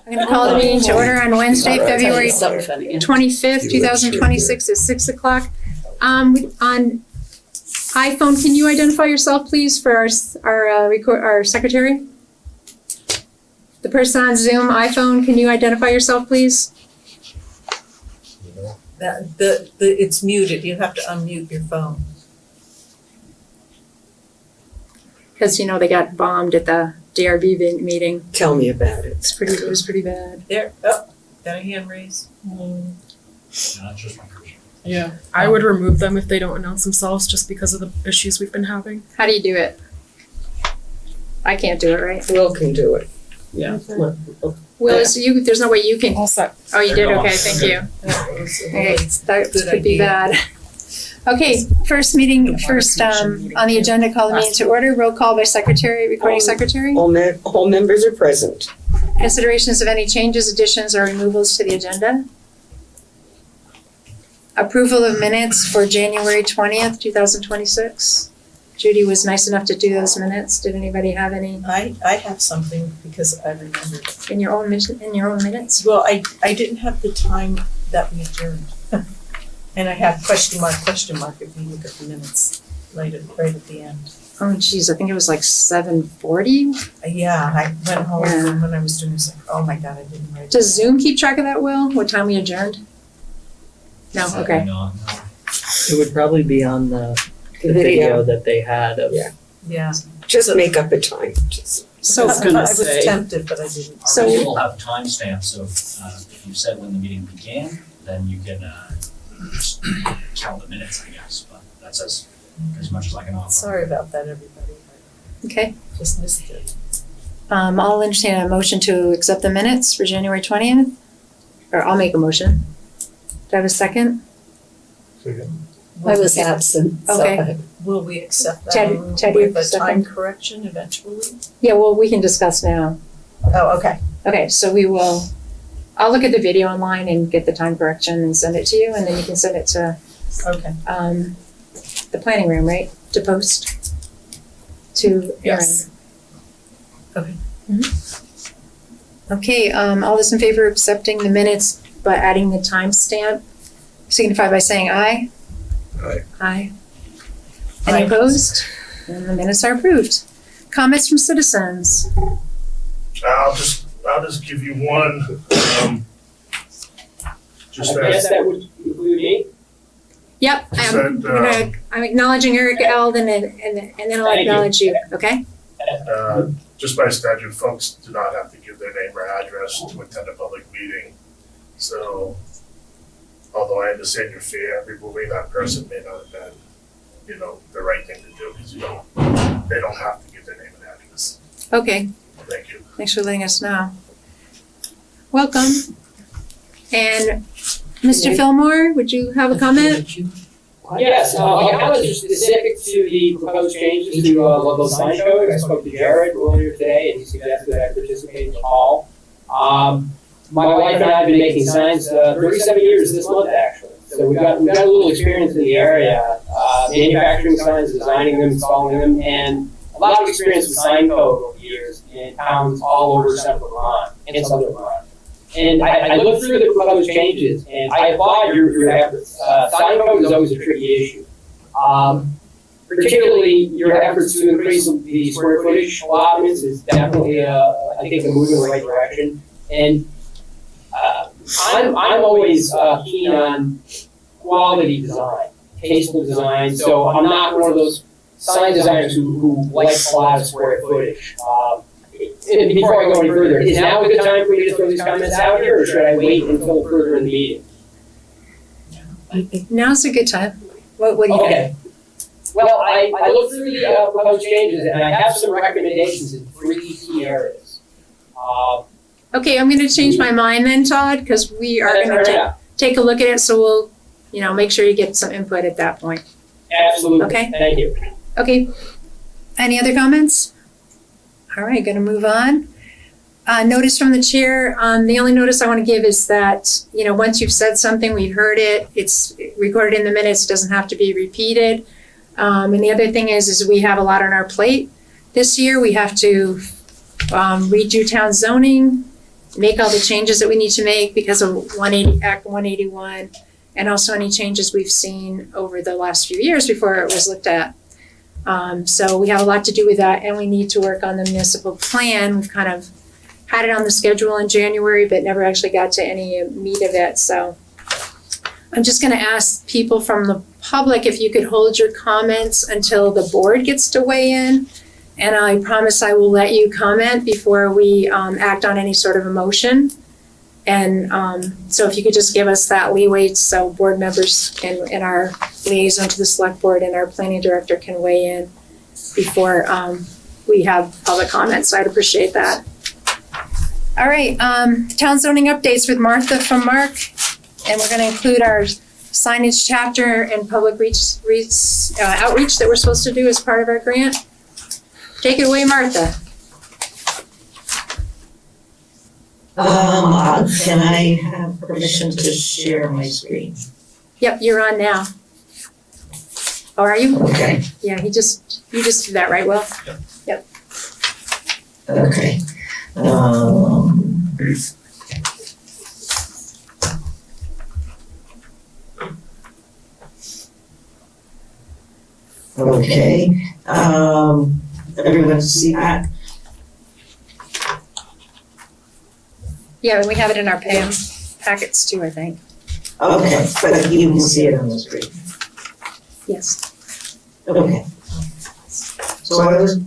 I'm going to call the meeting to order on Wednesday, February Something funny. 25th, 2026 at 6 o'clock. On iPhone, can you identify yourself, please, for our secretary? The person on Zoom, iPhone, can you identify yourself, please? It's muted. You have to unmute your phone. Because, they got bombed at the DRB meeting. Tell me about it. It was pretty bad. There. Oh, got a hand raised. Not just my person. Yeah, I would remove them if they don't announce themselves just because of the issues we've been having. How do you do it? I can't do it, right? Will can do it. Yeah. Will, there's no way you can. All set. Oh, you did? Okay, thank you. Okay, that could be bad. Okay, first on the agenda, call the meeting to order. Roll call by secretary, recording secretary. All members are present. Considerations of any changes, additions, or removals to the agenda. Approval of minutes for January 20th, 2026. Judy was nice enough to do those minutes. Did anybody have any I have something because I remembered. in your own minutes? Well, I didn't have the time that we adjourned. And I have question mark if you look at the minutes right at the end. Oh, geez, I think it was like 7:40. Yeah, I went home Yeah. and when I was doing it, was like, oh my God, I didn't write it. Does Zoom keep track of that, Will? What time we adjourned? No, okay. No. It would probably be on the video that they had of. Yeah. Yeah. Just make up a time. So, gonna I was say. tempted, but I didn't. So- We will have timestamps, so if you said when the meeting began, then you can just count the minutes, I guess, but that's as much as I can offer. Sorry about that, everybody. okay. I just missed it. I'll entertain a motion to accept the minutes for January 20th. Or I'll make a motion. Do I have a second? I was absent. Okay. Will we accept that Ted, with a second. time correction eventually? Yeah, well, we can discuss now. Oh, okay. Okay, so I'll look at the video online and get the time correction and send it to you, and then you can send it to Okay. the planning room, right? To post to Erin. Yes. Okay. Okay, all those in favor of accepting the minutes but adding the timestamp, signify by saying aye. Aye. Aye. Any Aye. opposed? And the minutes are approved. Comments from citizens? I'll just give you one. Just I guess as, that would include me. Yep, I'm acknowledging Eric Eld and then I'll Thank you. acknowledge you, okay? just by statute, folks do not have to give their name or address to attend a public meeting. So, although I understand your fear, removing that person may not have been, the right thing to do, because they don't have to give their name and address. Okay, Thank you. thanks for letting us know. Welcome. And Mr. Fillmore, would you have a comment? Yes, my comment is specific to the proposed changes to Ludlow sign code. I spoke to Jared earlier today and he suggested that I participate in the call. My wife and I have been making signs 37 years this month actually. So we've got a little experience in the area, manufacturing signs, designing them, installing them, and a lot of experience with sign code over the years in towns all over central Vermont and southern Vermont. And I looked through the proposed changes, and I applaud your efforts. Sign code is always a tricky issue. Particularly your efforts to increase the square footage allotments is definitely, I think, a move in the right direction. And I'm always keen on quality design, tasteful design. So I'm not one of those sign designers who likes a lot of square footage. And before I go any further, is now a good time for me to throw these comments out here, or should I wait until further in the meeting? Now's a good time. What do you think? Okay. Well, I looked through the proposed changes, and I have some recommendations in 3 key areas. Okay, I'm gonna change my mind then, Todd, because we are gonna take a look at it, so we'll, make sure you get some input at that point. Absolutely. Okay. Thank you. Okay. Any other comments? All right, gonna move on. Notice from the chair, the only notice I wanna give is that, once you've said something, we've heard it, it's recorded in the minutes, it doesn't have to be repeated. And the other thing is we have a lot on our plate this year. We have to redo town zoning, make all the changes that we need to make because of Act 181, and also any changes we've seen over the last few years before it was looked at. So we have a lot to do with that, and we need to work on the municipal plan. We've kind of had it on the schedule in January, but never actually got to any meat of it, so. I'm just gonna ask people from the public if you could hold your comments until the board gets to weigh in. And I promise I will let you comment before we act on any sort of a motion. And so if you could just give us that leeway so board members and our liaison to the select board and our planning director can weigh in before we have public comments, I'd appreciate that. All right, town zoning updates with Martha from Mark. And we're gonna include our signage chapter and public outreach that we're supposed to do as part of our grant. Take it away, Martha. Can I have permission to share my screen? Yep, you're on now. Oh, are you? Okay, Yeah, you just did that, right, Will? okay. Okay, everyone see that? Yeah, and we have it in our packets too, I think. Okay, but you can see it on the screen. Yes. Okay. So I was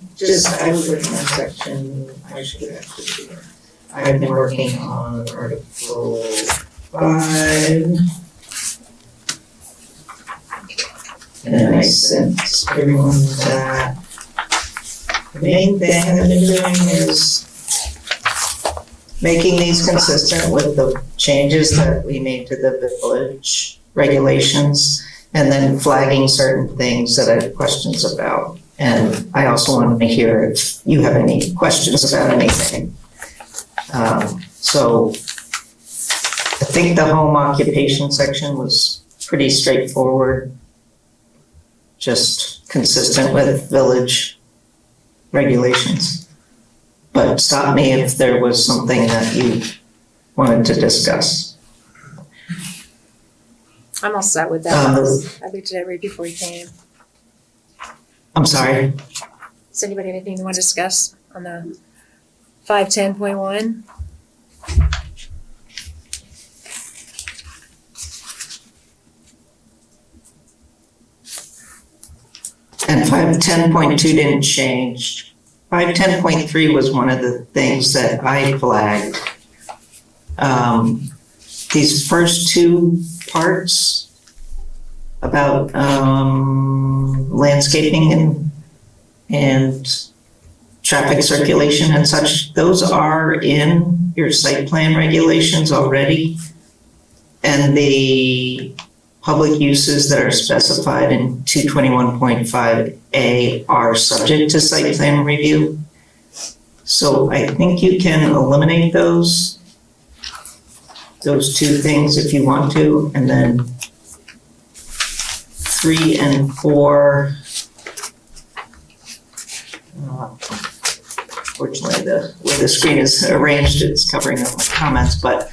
working on section, I should actually do that. I've been working on Article 5. And I sent everyone that. The main thing I've been doing is making these consistent with the changes that we made to the village regulations, and then flagging certain things that I have questions about. And I also want to hear if you have any questions about anything. So I think the home occupation section was pretty straightforward, just consistent with village regulations. But stop me if there was something that you wanted to discuss. I'm all set with that. I looked at it right before you came. I'm sorry. Does anybody have anything they want to discuss on the 510.1? And 510.2 didn't change. 510.3 was one of the things that I flagged. These first two parts about landscaping and traffic circulation and such, those are in your site plan regulations already. And the public uses that are specified in 221.5A are subject to site plan review. So I think you can eliminate those two things if you want to, and then 3 and 4. Fortunately, the way the screen is arranged, it's covering up my comments, but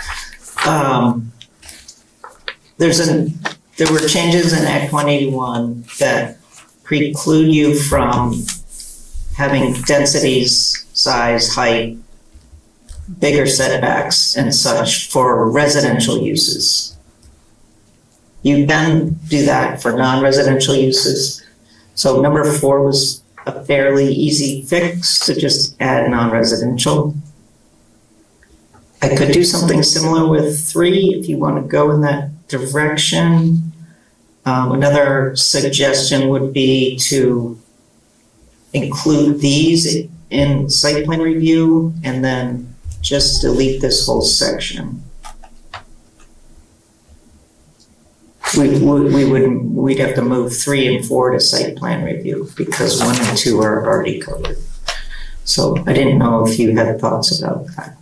there were changes in Act 181 that preclude you from having densities, size, height, bigger setbacks and such for residential uses. You can do that for non-residential uses. So number 4 was a fairly easy fix to just add non-residential. I could do something similar with 3 if you want to go in that direction. Another suggestion would be to include these in site plan review and then just delete this whole section. We'd have to move 3 and 4 to site plan review because 1 and 2 are already covered. So I didn't know if you had thoughts about that.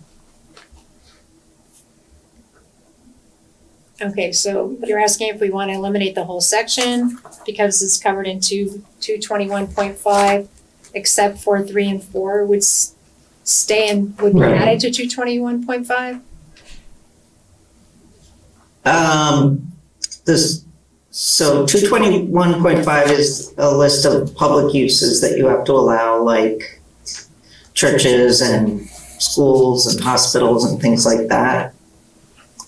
Okay, so you're asking if we want to eliminate the whole section because it's covered in 221.5, except for 3 and 4 would stay and would be Right. added to 221.5? So 221.5 is a list of public uses that you have to allow, like churches and schools and hospitals and things like that.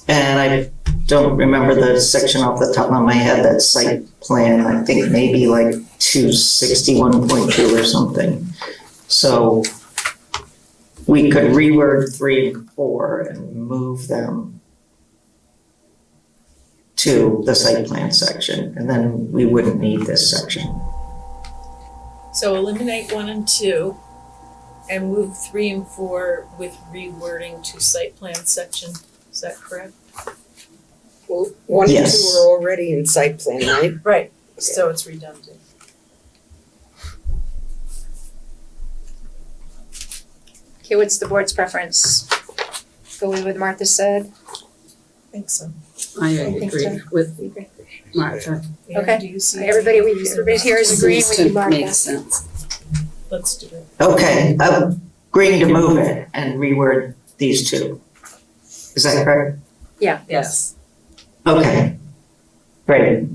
And I don't remember the section off the top of my head, that site plan, I think maybe like 261.2 or something. So we could reword 3 and 4 and move them to the site plan section, and then we wouldn't need this section. So eliminate 1 and 2 and move 3 and 4 with rewording to site plan section. Is that correct? Well, 1 and 2 Yes. are already in site plan, right? Right, so it's redundant. Okay, what's the board's preference? Go with what Martha said? I think so. I think agree so. with You agree? Martha. Okay. Do you see? Everybody here is agreeing with you, Seems to make Martha. sense. Let's do it. Okay, I'm agreeing to move it and reword these two. Is that correct? Yes. Okay, great.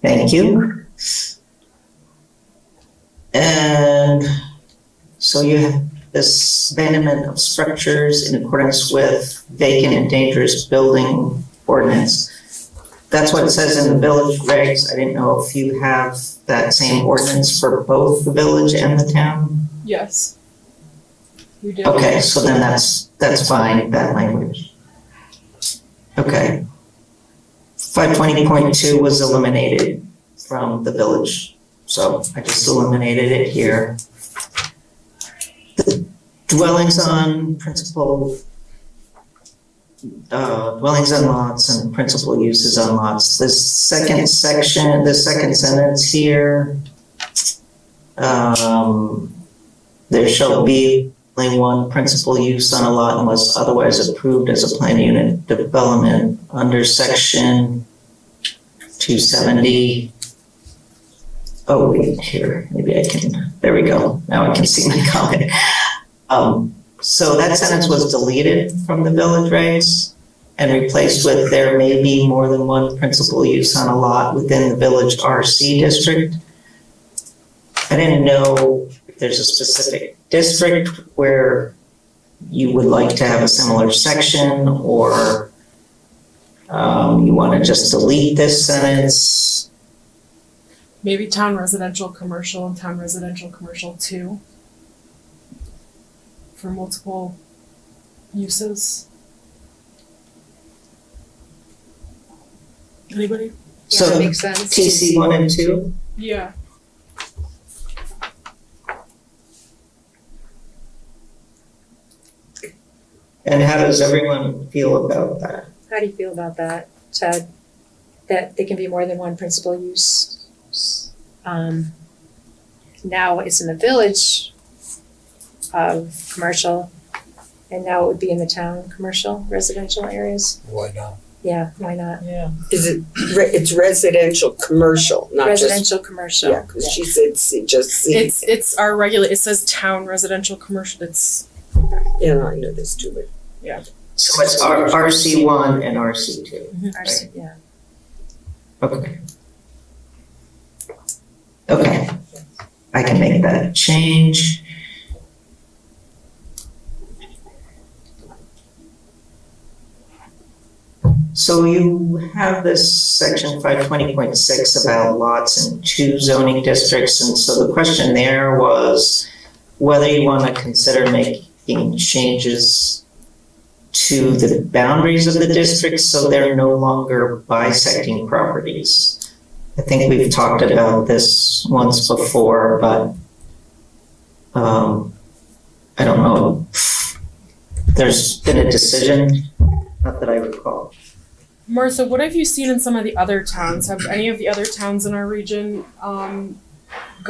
Thank you. And so you have this abandonment of structures in accordance with vacant and dangerous building ordinance. That's what it says in the village regs. I didn't know if you have that same ordinance for both the village and the town. Yes. We do. Okay, so then that's fine, that language. Okay. 520.2 was eliminated from the village, so I just eliminated it here. The dwellings on principal, dwellings on lots and principal uses on lots. The second section, the second sentence here, there shall be only one principal use on a lot unless otherwise approved as a planned unit development under section 270. Oh, wait, here, maybe I can, there we go. Now I can see my comment. So that sentence was deleted from the village regs and replaced with there may be more than one principal use on a lot within the village RC district. I didn't know if there's a specific district where you would like to have a similar section, or you want to just delete this sentence. Maybe town residential commercial and town residential commercial 2 for multiple uses. Anybody? Yeah, So that makes sense. TC 1 and 2? Yeah. And how does everyone feel about that? How do you feel about that, Ted? That there can be more than one principal use? Now it's in the village of commercial, and now it would be in the town commercial residential areas. Why not? Yeah, why not? Yeah. Is it, it's residential, commercial, not just, Residential, commercial. yeah, cause she said C, just C. It's our it says town residential commercial, it's, Yeah, no, I know this too, but So it's RC1 and RC2. Yeah. Okay. Okay, I can make that change. So you have this section 520.6 about lots in 2 zoning districts, and so the question there was whether you want to consider making changes to the boundaries of the districts so they're no longer bisecting properties. I think we've talked about this once before, but I don't know. There's been a decision, not that I recall. Martha, what have you seen in some of the other towns? Have any of the other towns in our region gone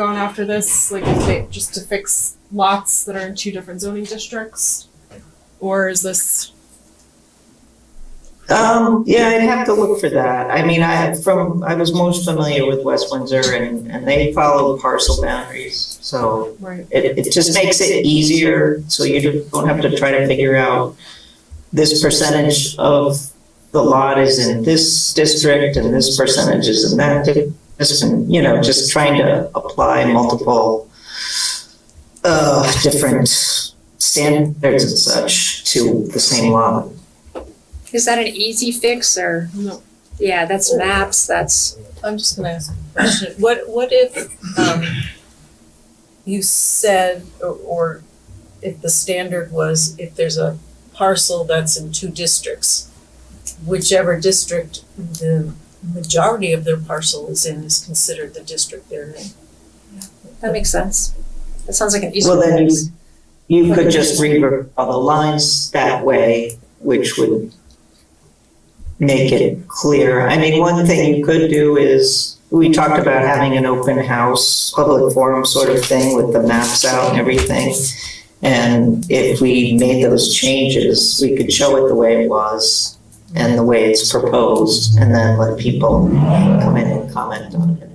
after this, like if they, just to fix lots that are in 2 different zoning districts? Or is this? Yeah, I'd have to look for that. I mean, I was most familiar with West Windsor and they follow parcel boundaries. So Right. it just makes it easier, so you don't have to try to figure out this percentage of the lot is in this district and this percentage is in that district, you know, just trying to apply multiple different standards and such to the same lot. Is that an easy fix or? No. Yeah, that's maps, that's, I'm just gonna ask a question. What if, you said, or if the standard was, if there's a parcel that's in two districts, whichever district the majority of their parcel is in is considered the district they're in. that makes sense. That sounds like an easy Well, then fix. you could just redraw the lines that way, which would make it clear. I mean, one thing you could do is, we talked about having an open house, public forum sort of thing with the maps out and everything. And if we made those changes, we could show it the way it was and the way it's proposed, and then let people come in and comment on it.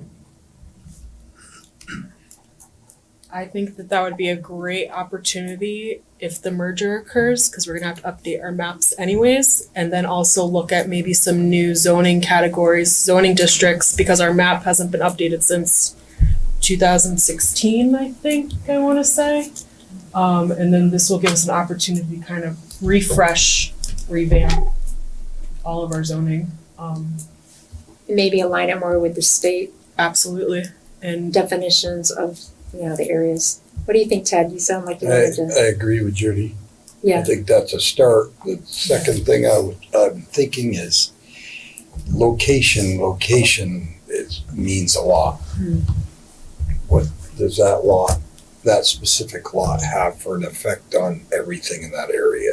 I think that would be a great opportunity if the merger occurs, because we're gonna have to update our maps anyways, and then also look at maybe some new zoning categories, zoning districts, because our map hasn't been updated since 2016, I think, I wanna say. And then this will give us an opportunity to kind of refresh, revamp all of our zoning. Maybe align it more with the state Absolutely. And definitions of, you know, the areas. What do you think, Ted? You sound like you I wanted to. agree with Judy. I Yeah, think that's a start. The second thing I'm thinking is location. Location means a lot. What does that specific lot have for an effect on everything in that area?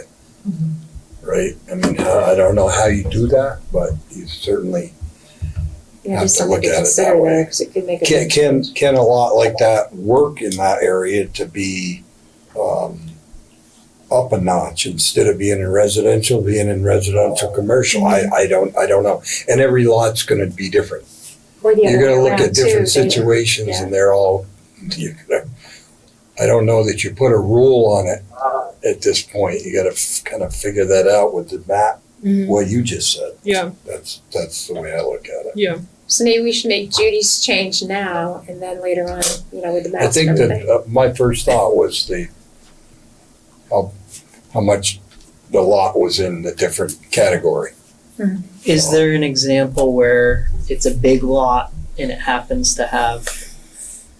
Right? I mean, I don't know how you do that, but you certainly yeah, have just to something look to at it consider that way. there, because it could make a. Can a lot like that work in that area to be up a notch instead of being in residential commercial? I don't know. And every lot's gonna be different. Or the You're other gonna way look around at different too, they- situations yeah. and they're all, I don't know that you put a rule on it at this point. You gotta kind of figure that out with the map, what you just said. yeah, That's the way I look at it. yeah. So maybe we should make Judy's change now, and then later on, you know, with the I maps and think everything. that my first thought was how much the lot was in the different category. Is there an example where it's a big lot and it happens to have,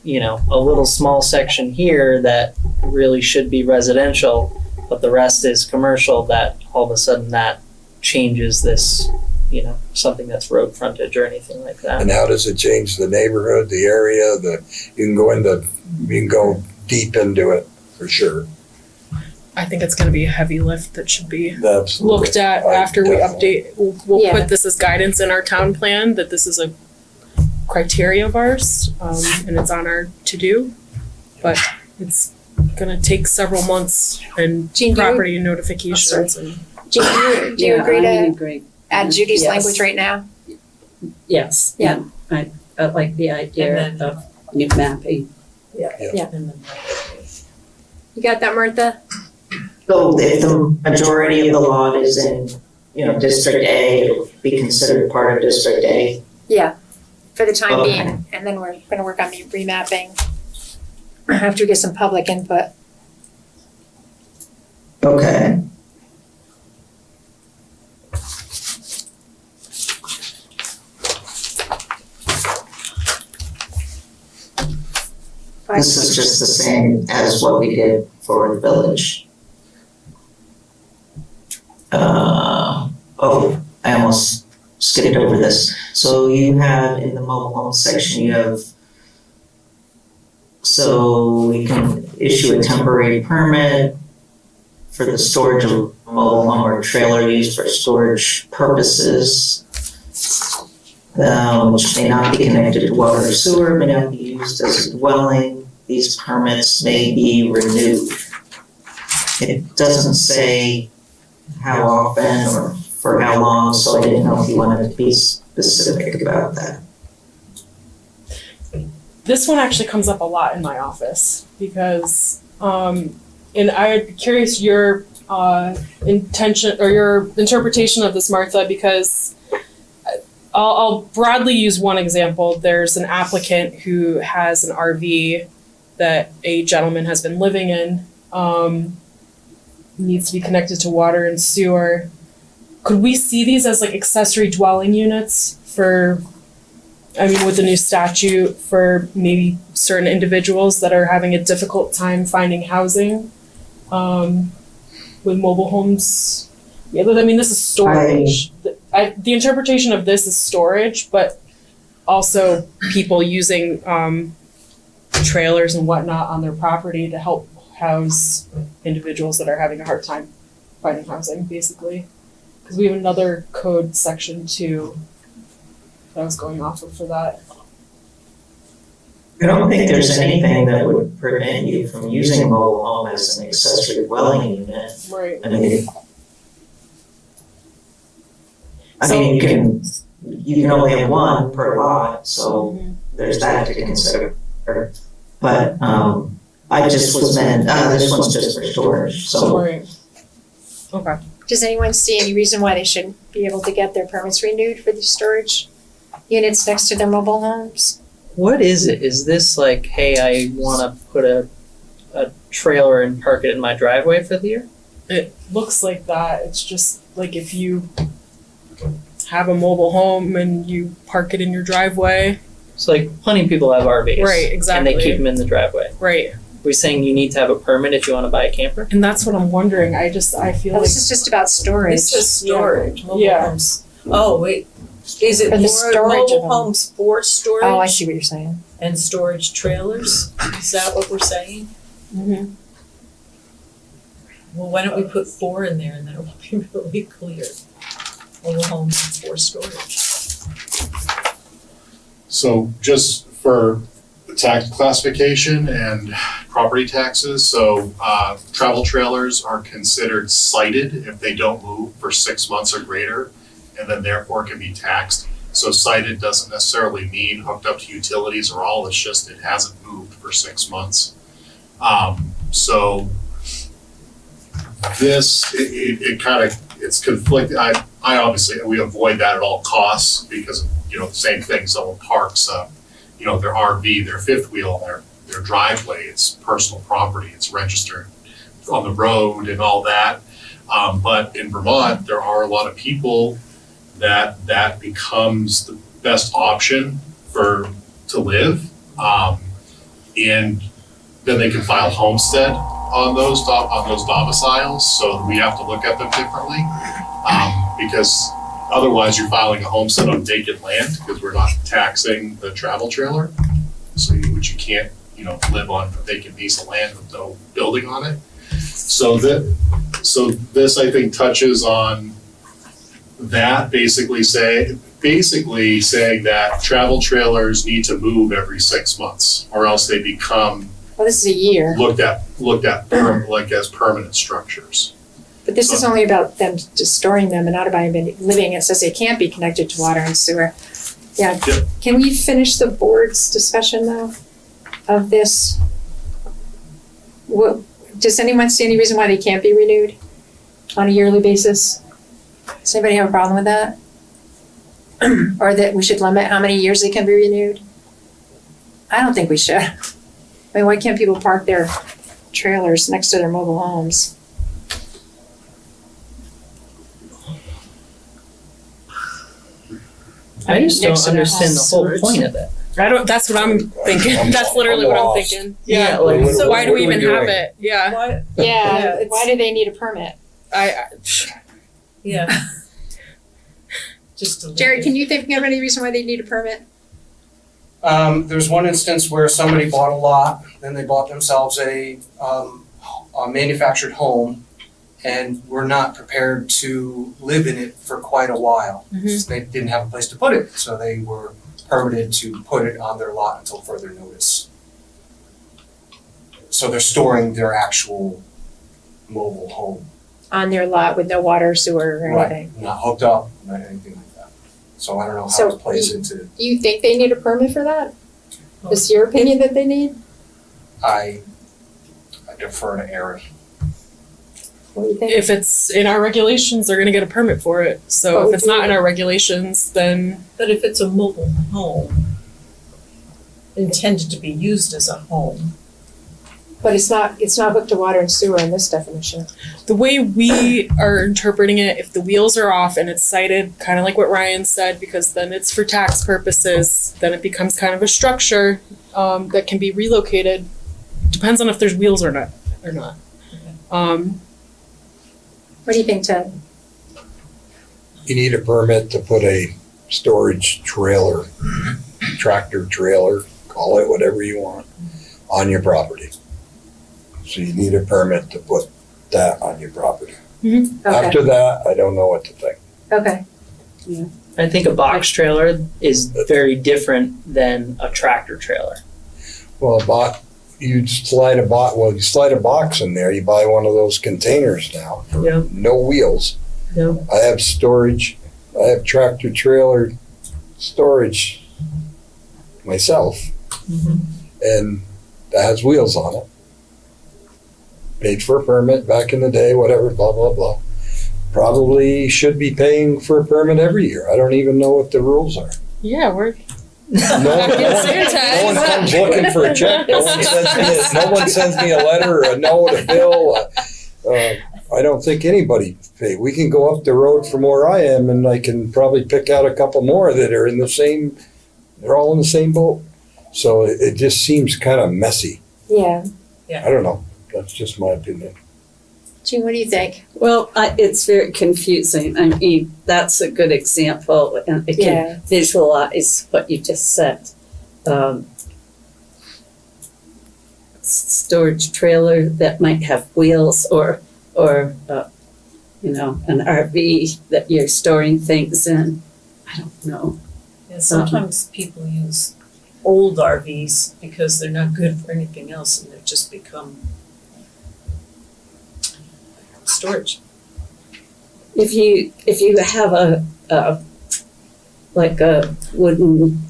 you know, a little small section here that really should be residential, but the rest is commercial, that all of a sudden that changes this, you know, something that's road frontage or anything like that? And how does it change the neighborhood, the area, you can go deep into it for sure. I think it's gonna be a heavy lift that should be Absolutely. looked at after we Definitely. update. We'll Yeah. put this as guidance in our town plan, that this is a criteria of ours, and it's on our to-do. But it's gonna take several months and Jean, do you- property notifications and. Jean, do you agree to agree. add Judy's Yes. language right now? Yes, Yeah. I like the idea And then- of new mapping. And then You got that, Martha? So if the majority of the lot is in, you know, District A, it'll be considered part of District A. Yeah, for the time Okay. being, and then we're gonna work on remapping after we get some public input. Okay. This is just the same as what we did for the village. I almost skipped over this. So you have in the mobile home section, you have, so we can issue a temporary permit for the storage of mobile home or trailer used for storage purposes, which may not be connected to water or sewer, may not be used as a dwelling. These permits may be renewed. It doesn't say how often or for how long, so I didn't know if you wanted to be specific about that. this one actually comes up a lot in my office because, and I'd be curious your intention or your interpretation of this, Martha, because I'll broadly use one example. There's an applicant who has an RV that a gentleman has been living in, needs to be connected to water and sewer. Could we see these as like accessory dwelling units for, I mean, with the new statute for maybe certain individuals that are having a difficult time finding housing, with mobile homes? Yeah, I mean, this is storage. The interpretation of this is storage, but also people using trailers and whatnot on their property to help house individuals that are having a hard time finding housing, basically. Because we have another code section too that I was going off of for that. I don't think there's anything that would prevent you from using a mobile home as an accessory dwelling unit. Right. I mean, you can only have one per lot, so there's that to consider. But I just was meant, this one's just for storage, so. Right. Okay. Does anyone see any reason why they shouldn't be able to get their permits renewed for the storage units next to their mobile homes? What is it? Is this like, hey, I want to put a trailer and park it in my driveway for the year? It looks like that. It's just like if you have a mobile home and you park it in your driveway. So like plenty of people have RVs. Right, exactly. And they keep them in the driveway. Right. We're saying you need to have a permit if you want to buy a camper? And that's what I'm wondering. I feel Well, like this is just about storage. This is storage, mobile Yeah. homes. Oh, wait, is it For the more storage of mobile them. homes for storage? Oh, I see what you're saying. And storage trailers? Is that what we're saying? mm-hmm. Well, why don't we put 4 in there and then it will be really clear. Mobile homes for storage. So just for the tax classification and property taxes, so travel trailers are considered sited if they don't move for 6 months or greater, and then therefore can be taxed. So sited doesn't necessarily mean hooked up to utilities or all, it's just it hasn't moved for 6 months. So this, it kind of, it's conflicted. I obviously, we avoid that at all costs because, the same thing, someone parks, their RV, their fifth wheel, their driveway, it's personal property, it's registered on the road and all that. But in Vermont, there are a lot of people that becomes the best option to live. And then they can file homestead on those domiciles, so we have to look at them differently. Because otherwise you're filing a homestead on vacant land because we're not taxing the travel trailer. Which you can't, live on a vacant piece of land with no building on it. So this I think touches on that, basically saying that travel trailers need to move every 6 months or else they become Well, this is a year, looked at like as permanent structures. but this is only about them just storing them and not about living. It says they can't be connected to water and sewer. Yeah. Yep. Can we finish the board's discussion though of this? Does anyone see any reason why they can't be renewed on a yearly basis? Does anybody have a problem with that? Or that we should limit how many years they can be renewed? I don't think we should. I mean, why can't people park their trailers next to their mobile homes? I just Next don't to their understand the house. whole point of that. That's what I'm thinking. That's literally what I'm lost. thinking. Yeah, like, So why do we what are even we have doing? it? Yeah. What? Yeah, it's- why do they need a permit? Yeah. Just to. Jared, can you think of any reason why they need a permit? There's one instance where somebody bought a lot, then they bought themselves a manufactured home, and were not prepared to live in it for quite a while. Mhm. They didn't have a place to put it, so they were permitted to put it on their lot until further notice. So they're storing their actual mobile home. On their lot with no water, sewer, or Right, anything? not hooked up, not anything like that. So I don't know how So it plays into. Do you think they need a permit for that? Is your opinion that they need? I defer to Aaron. What do you think? If it's in our regulations, they're gonna get a permit for it. So What if would it's you- not in our regulations, then But if it's a mobile home intended to be used as a home, But it's not hooked to water and sewer in this definition. the way we are interpreting it, if the wheels are off and it's cited, kind of like what Ryan said, because then it's for tax purposes, then it becomes kind of a structure that can be relocated. Depends on if there's wheels or not. What do you think, Ted? You need a permit to put a storage trailer, tractor trailer, call it whatever you want, on your property. So you need a permit to put that on your property. Okay, After that, I don't know what to think. okay. I think a box trailer is very different than a tractor trailer. Well, you slide a box in there, you buy one of those containers now for Yeah. no wheels. Yeah. I have storage, I have tractor trailer storage myself, and that has wheels on it. Paid for a permit back in the day, whatever, blah, blah, blah. Probably should be paying for a permit every year. I don't even know what the rules are. Yeah, we're No one comes looking for a check. No one sends me a letter or a note, a bill. I don't think anybody pay. We can go up the road from where I am and I can probably pick out a couple more that are in the same, they're all in the same boat. So it just seems kind of messy. Yeah. I don't know. That's just my opinion. Jean, what do you think? Well, it's very confusing. I mean, that's a good example, and I can Yeah. visualize what you just said. Storage trailer that might have wheels or an RV that you're storing things in. I don't know. and sometimes people use old RVs because they're not good for anything else and they've just become storage. If you have a like a wooden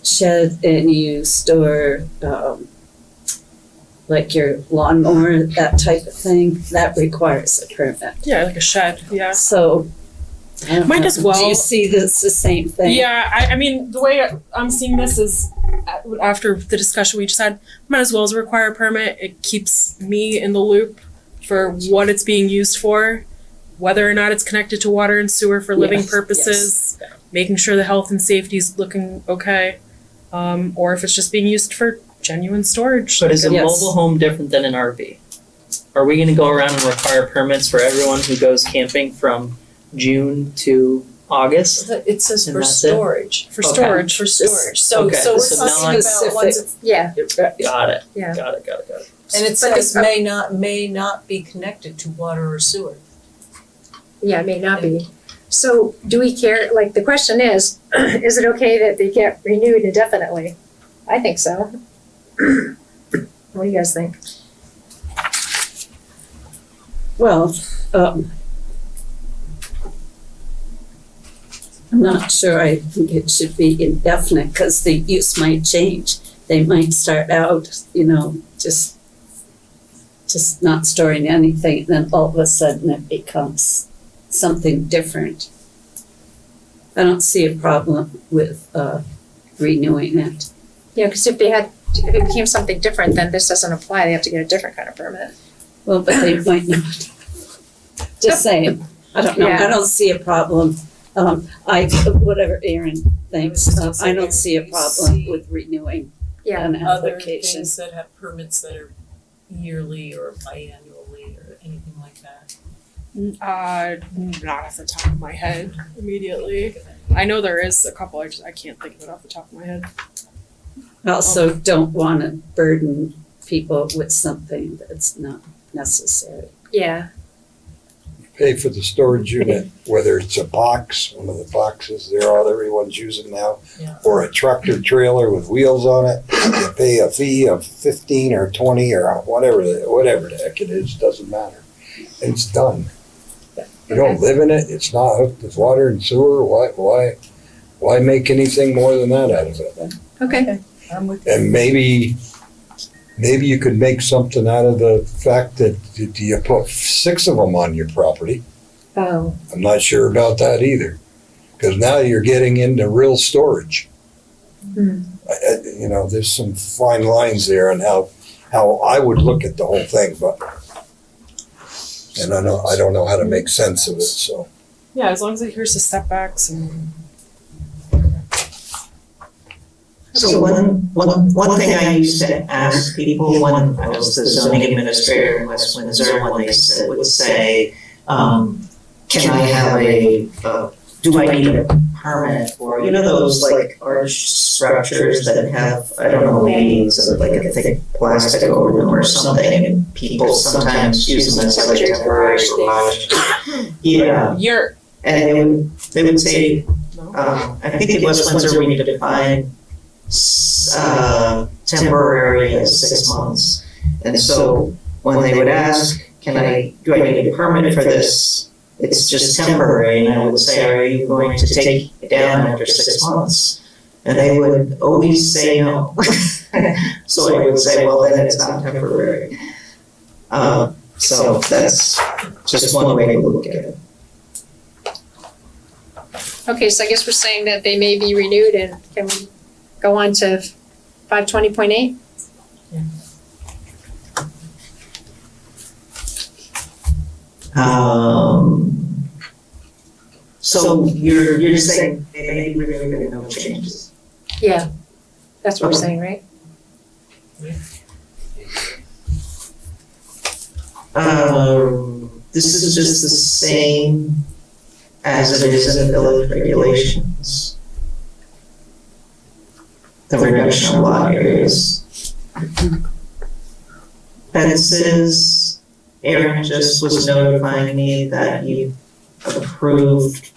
shed and you store like your lawnmower, that type of thing, that requires a permit. like a shed. Yeah. So I don't Might know. as well. Do you see this the same thing? Yeah, I mean, the way I'm seeing this is after the discussion we just had, might as well as require a permit. It keeps me in the loop for what it's being used for, whether or not it's connected to water and sewer for living Yes, purposes, making sure the health and safety is looking okay, or if it's just being used for genuine storage. But is a Yes. mobile home different than an RV? Are we gonna go around and require permits for everyone who goes camping from June to August? It says And for that's it? storage. For Okay. storage. For storage. So Okay, so we're so talking non- about ones it's, Yeah, Got it. Yeah. Got it. and it But says the- may not be connected to water or sewer. yeah, it may not be. So do we care, like, the question is it okay that they get renewed indefinitely? I think so. What do you guys think? Well, I'm not sure I think it should be indefinite because the use might change. They might start out, just not storing anything, and then all of a sudden it becomes something different. I don't see a problem with renewing it. Yeah, because if it became something different, then this doesn't apply. They have to get a different kind of permit. Well, but they might not. Just saying. I don't know. Yeah. I don't see a problem. Whatever Aaron thinks, I don't see a problem with renewing Yeah. an Other application. things that have permits that are yearly or biannually or anything like that. Not off the top of my head immediately. I know there is a couple. I can't think of it off the top of my head. I also don't want to burden people with something that's not necessary. Yeah. Pay for the storage unit, whether it's a box, one of the boxes everyone's using now, Yeah. or a tractor trailer with wheels on it. You pay a fee of 15 or 20 or whatever the heck it is, doesn't matter. It's done. You don't live in it, it's not hooked with water and sewer, why make anything more than that out of it? Okay. I'm with you. And maybe you could make something out of the fact that you put 6 of them on your property. Oh, I'm not sure about that either, because now you're getting into real storage. You know, there's some fine lines there on how I would look at the whole thing, but, and I don't know how to make sense of it, so. Yeah, as long as it adheres to setbacks and. So one thing I used to ask people when I was the zoning administrator in West Windsor, when they would say, can I have do I need a permit for, you know, those like arch structures that have, I don't know, maybe it's like a thick plastic over them or something, and people sometimes use them as like temporary garage. Yeah. And they would say, I think in West Windsor we need to define temporary as 6 months. And so when they would ask, do I need a permit for this? It's just temporary, and I would say, are you going to take it down after 6 months? And they would always say no. So I would say, well, then it's not temporary. So that's just one way to look at it. okay, so I guess we're saying that they may be renewed, and can we go on to 520.8? So you're saying they may be renewed and no changes? Yeah, that's what we're saying, right? This is just the same as it is in the village regulations. The reduction of lot areas. Fences, Aaron just was notifying me that you approved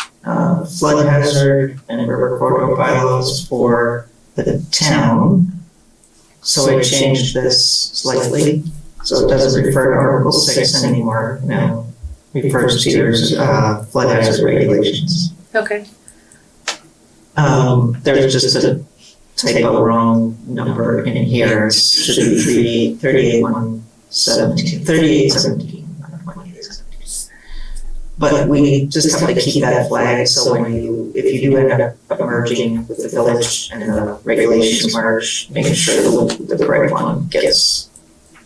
flood hazard and river corridor bylaws for the town. So I changed this slightly, so it doesn't refer to Article 6 anymore, now refers to your flood hazard regulations. Okay, There's just a typo wrong number in here, it should be 3817, 3817. But we just have to keep that flag, so if you do end up merging with the village and the regulations merge, making sure the correct one gets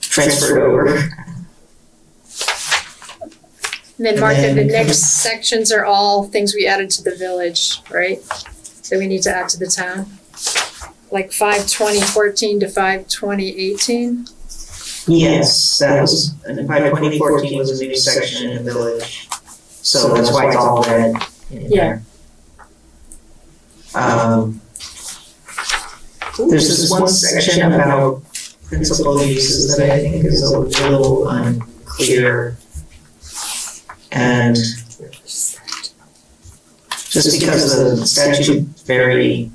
transferred over. and then mark that the next sections are all things we added to the village, right? That we need to add to the town, like 52014 to 52018. Yes, that was, and by 2014 was a new section in the village, so that's why it's all red in there. There's this one section about principal uses that I think is a little unclear. And just because the statute's very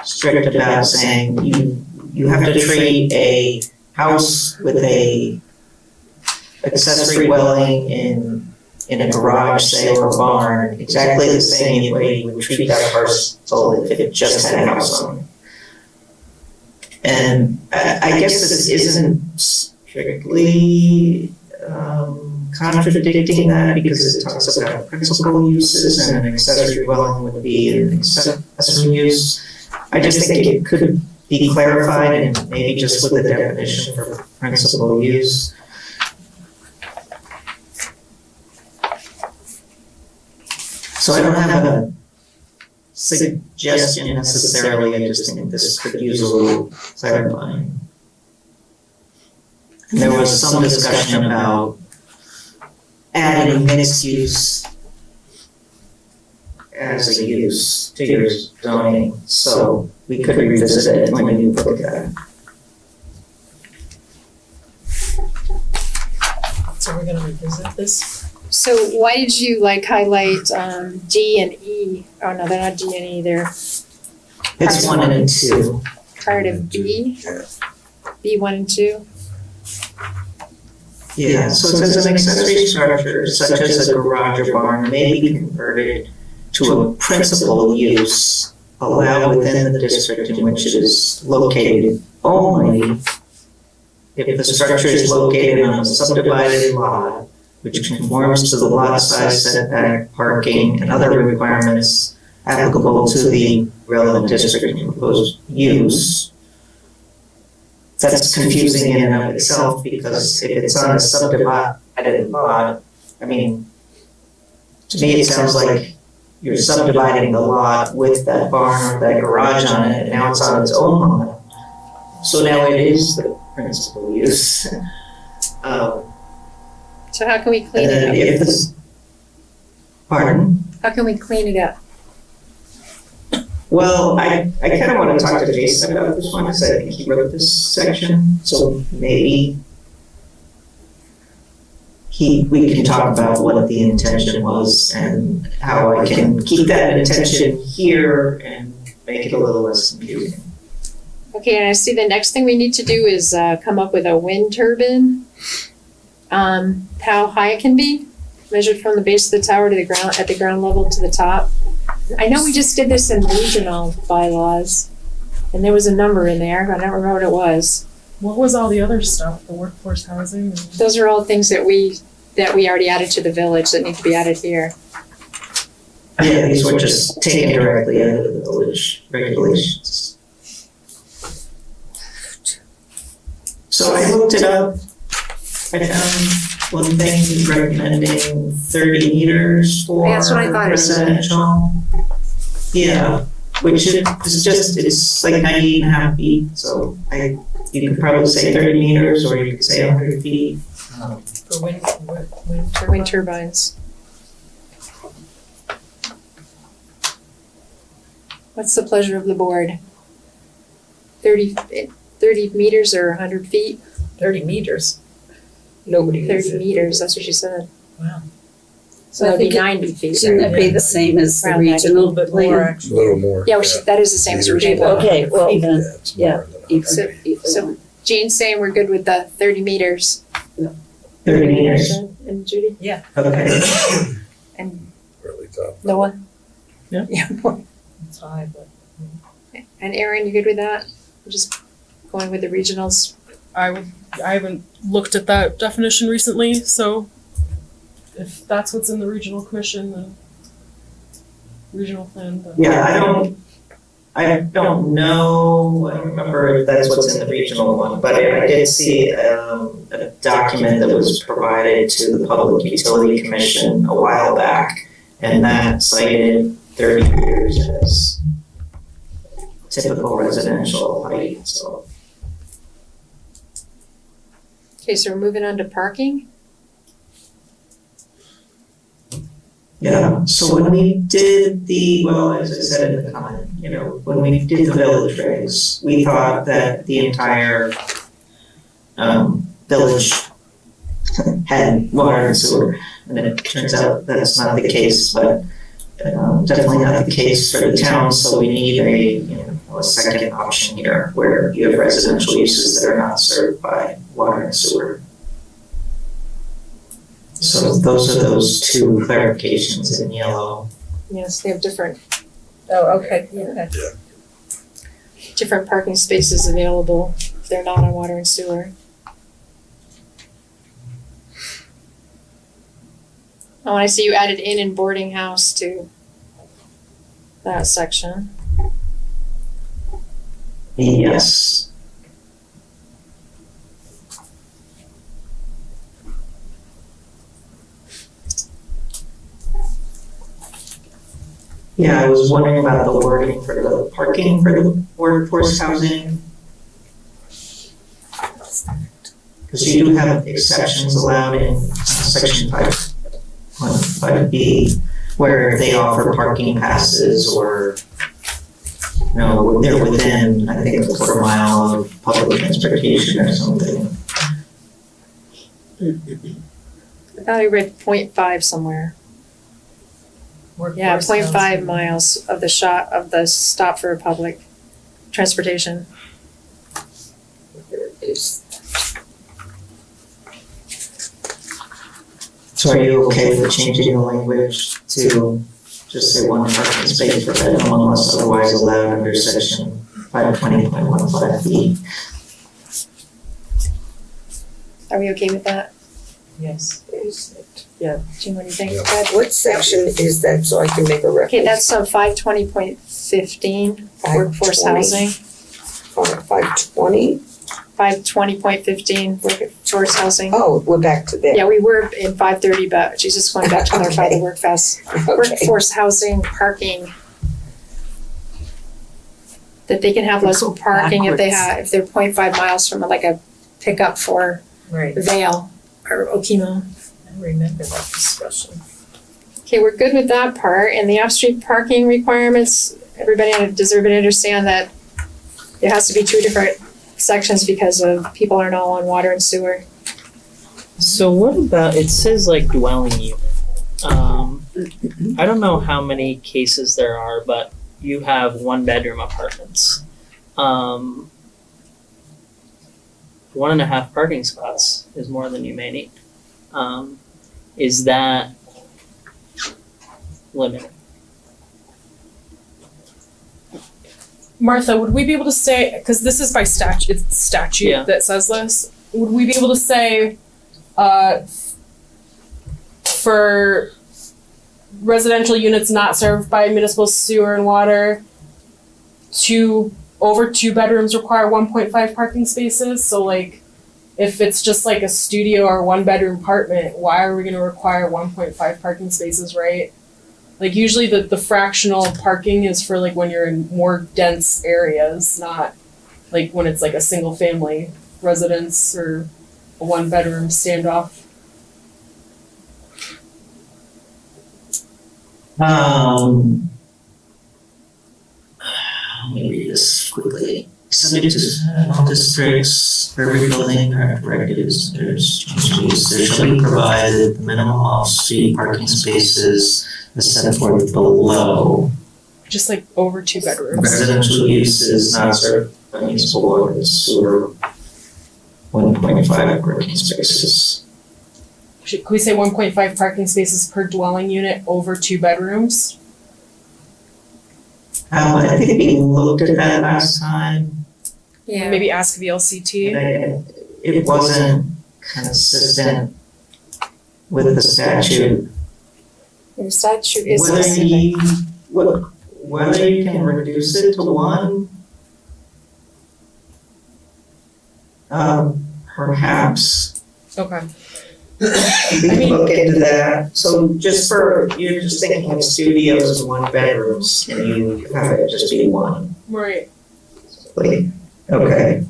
strict about saying you have to treat a house with a accessory dwelling in a garage, say, or a barn, exactly the same way you would treat that parcel if it just had a house on it. And I guess this isn't strictly contradicting that, because it talks about principal uses and an accessory dwelling would be an accessory use. I just think it could be clarified and maybe just with the definition for principal use. So I don't have a suggestion necessarily, I just think this could use a little clarifying. And there was some discussion about adding mixed use as a use to your zoning, so we could revisit it when you look at it. So we're gonna revisit this? So why did you highlight D and E? Oh no, they're not D and E, they're It's 1 and 2. part of B, B1 and 2. Yeah, so it says an accessory structure such as a garage or barn may be converted to a principal use allow within the district in which it is located only if the structure is located on a subdivided lot which conforms to the lot size, setback, parking, and other requirements applicable to the relevant district and proposed use. That's confusing in and of itself, because if it's on a subdivided lot, I mean, to me, it sounds like you're subdividing the lot with that barn or that garage on it, and now it's on its own lot. So now it is the principal use. So how can we clean And then it if up? this, pardon? How can we clean it up? Well, I kind of want to talk to Jason about this one, because I think he wrote this section, so maybe we can talk about what the intention was and how I can keep that intention here and make it a little less confusing. Okay, and I see the next thing we need to do is come up with a wind turbine. How high it can be, measured from the base of the tower to the ground, at the ground level to the top. I know we just did this in regional bylaws, and there was a number in there, but I don't remember what it was. What was all the other stuff, the workforce housing? And- Those are all things that we already added to the village that need to be added here. Yeah, these were just taken directly out of the village regulations. So I looked it up. I found one thing recommending 30 meters for Yeah, that's what I thought it said. residential. Yeah, which is just, it's like 98.5 feet, so you could probably say 30 meters, or you could say 100 feet. For wind Wind turbines. What's the pleasure of the board? 30 meters or 100 feet? 30 meters. Nobody 30 meters, that's what she said. Wow. So I that'd be think it- 90 feet. Shouldn't it be the same as the Around that, A regional little bit more, plan? A actually. little more. Yeah, that is the same as Meters. regional. Okay, well then, Yeah, it's yeah, more than 100 So Jean's saying we're good with the 30 meters. 30 meters, And Judy? okay. And really tough. Noah? Yeah. Yeah. It's high, but. And Aaron, you good with that? We're just going with the regionals? I haven't looked at that definition recently, so if that's what's in the regional commission, then regional plan, then. Yeah, I don't know, I don't remember if that's what's in the regional one, but I did see a document that was provided to the Public Utility Commission a while back, and that cited 30 meters as typical residential height, so. Okay, so we're moving on to parking? Yeah, so when we did well, as I said in the comment, when we did the village regs, we thought that the entire village had water and sewer, and it turns out that's not the case, but definitely not the case for the town, so we need a second option here, where you have residential uses that are not served by water and sewer. So those are those two clarifications in yellow. Yes, they have different Okay. parking spaces available if they're not on water and sewer. Oh, and I see you added inn and boarding house to that section. Yes. Yeah, I was wondering about the wording for the parking for the workforce housing. Because you do have exceptions allowed in section 5.5B, where they offer parking passes or, they're within, I think, a quarter mile of public transportation or something. I thought I read 0.5 somewhere. Yeah, 0.5 miles of the stop for public transportation. So are you okay with changing the language to just say one parking space per bedroom unless otherwise allowed under section 520.15 B. Are we okay with that? Yes. Jim, what do you think? Yeah. Fred? What section is that, so I can make a reference? Okay, that's 520.15, workforce 520. housing. 520? 520.15, workforce housing. Oh, we're back to there. Yeah, we were in 530, but she's just going back to clarify the workforce housing, parking. That they can have less Go parking if backwards. they're 0.5 miles from like a pickup for Right, Vale or Okemo. I remember that discussion. Okay, we're good with that part, and the off-street parking requirements, everybody deserve to understand that there has to be two different sections because of people aren't all on water and sewer. So what about, it says like dwelling unit. I don't know how many cases there are, but you have 1-bedroom apartments. 1.5 parking spots is more than you may need. Is that limited? Martha, would we be able to say, because this is by statute, it's statute Yeah. that says this, would we be able to say, for residential units not served by municipal sewer and water, over 2 bedrooms require 1.5 parking spaces? So like, if it's just like a studio or 1-bedroom apartment, why are we gonna require 1.5 parking spaces, right? Like usually the fractional parking is for like when you're in more dense areas, not like when it's like a single family residence or a 1-bedroom standoff. Let me read this quickly. Subject to all districts, for every building or directed standards, there shall be provided the minimum off-street parking spaces as set forth below. Just like over 2 bedrooms. Residential uses not served by municipal water and sewer, 1.5 parking spaces. Can we say 1.5 parking spaces per dwelling unit over 2 bedrooms? I think we looked at that last time. Yeah. Maybe ask VLCT. It wasn't consistent with the statute. The statute is Whether specific. whether you can reduce it to 1, perhaps. Okay. We can look into that. So just for, you're just thinking of studios and 1-bedrooms, and you have it just be 1. Right. Okay.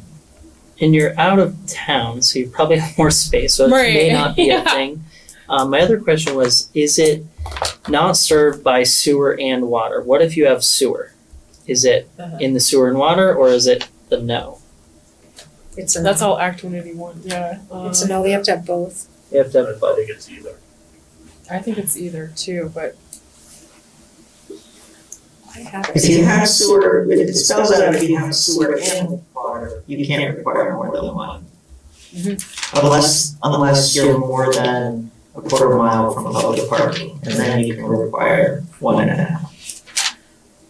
And you're out of town, so you probably have more space, so it may Right. not be Yeah. a thing. My other question was, is it not served by sewer and water? What if you have sewer? Is it in the sewer and water, or is it the no? It's a That's all Act 181, yeah. It's a no, we have to have both. You have to have I both. think it's either. I think it's either too, but I have If you have sewer, it spells out if you have sewer and water, you can't require more than 1. Unless you're more than a quarter mile from public parking, and then you can require 1.5.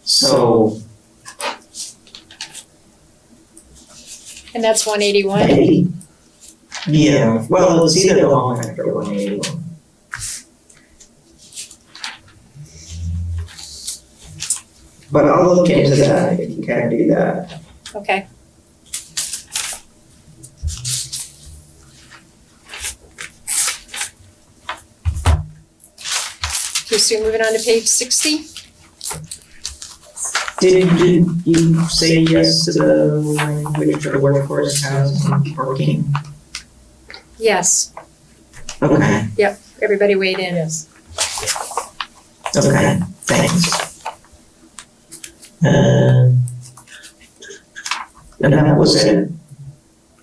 So, And that's 181. yeah, well, it's either the home factor or 181. But I'll look into that if you can do that. Okay. Okay, so moving on to page 60. Did you say yes to the language for workforce housing parking? Yes, Okay, everybody weighed in. Yes. okay, thanks. And that was it.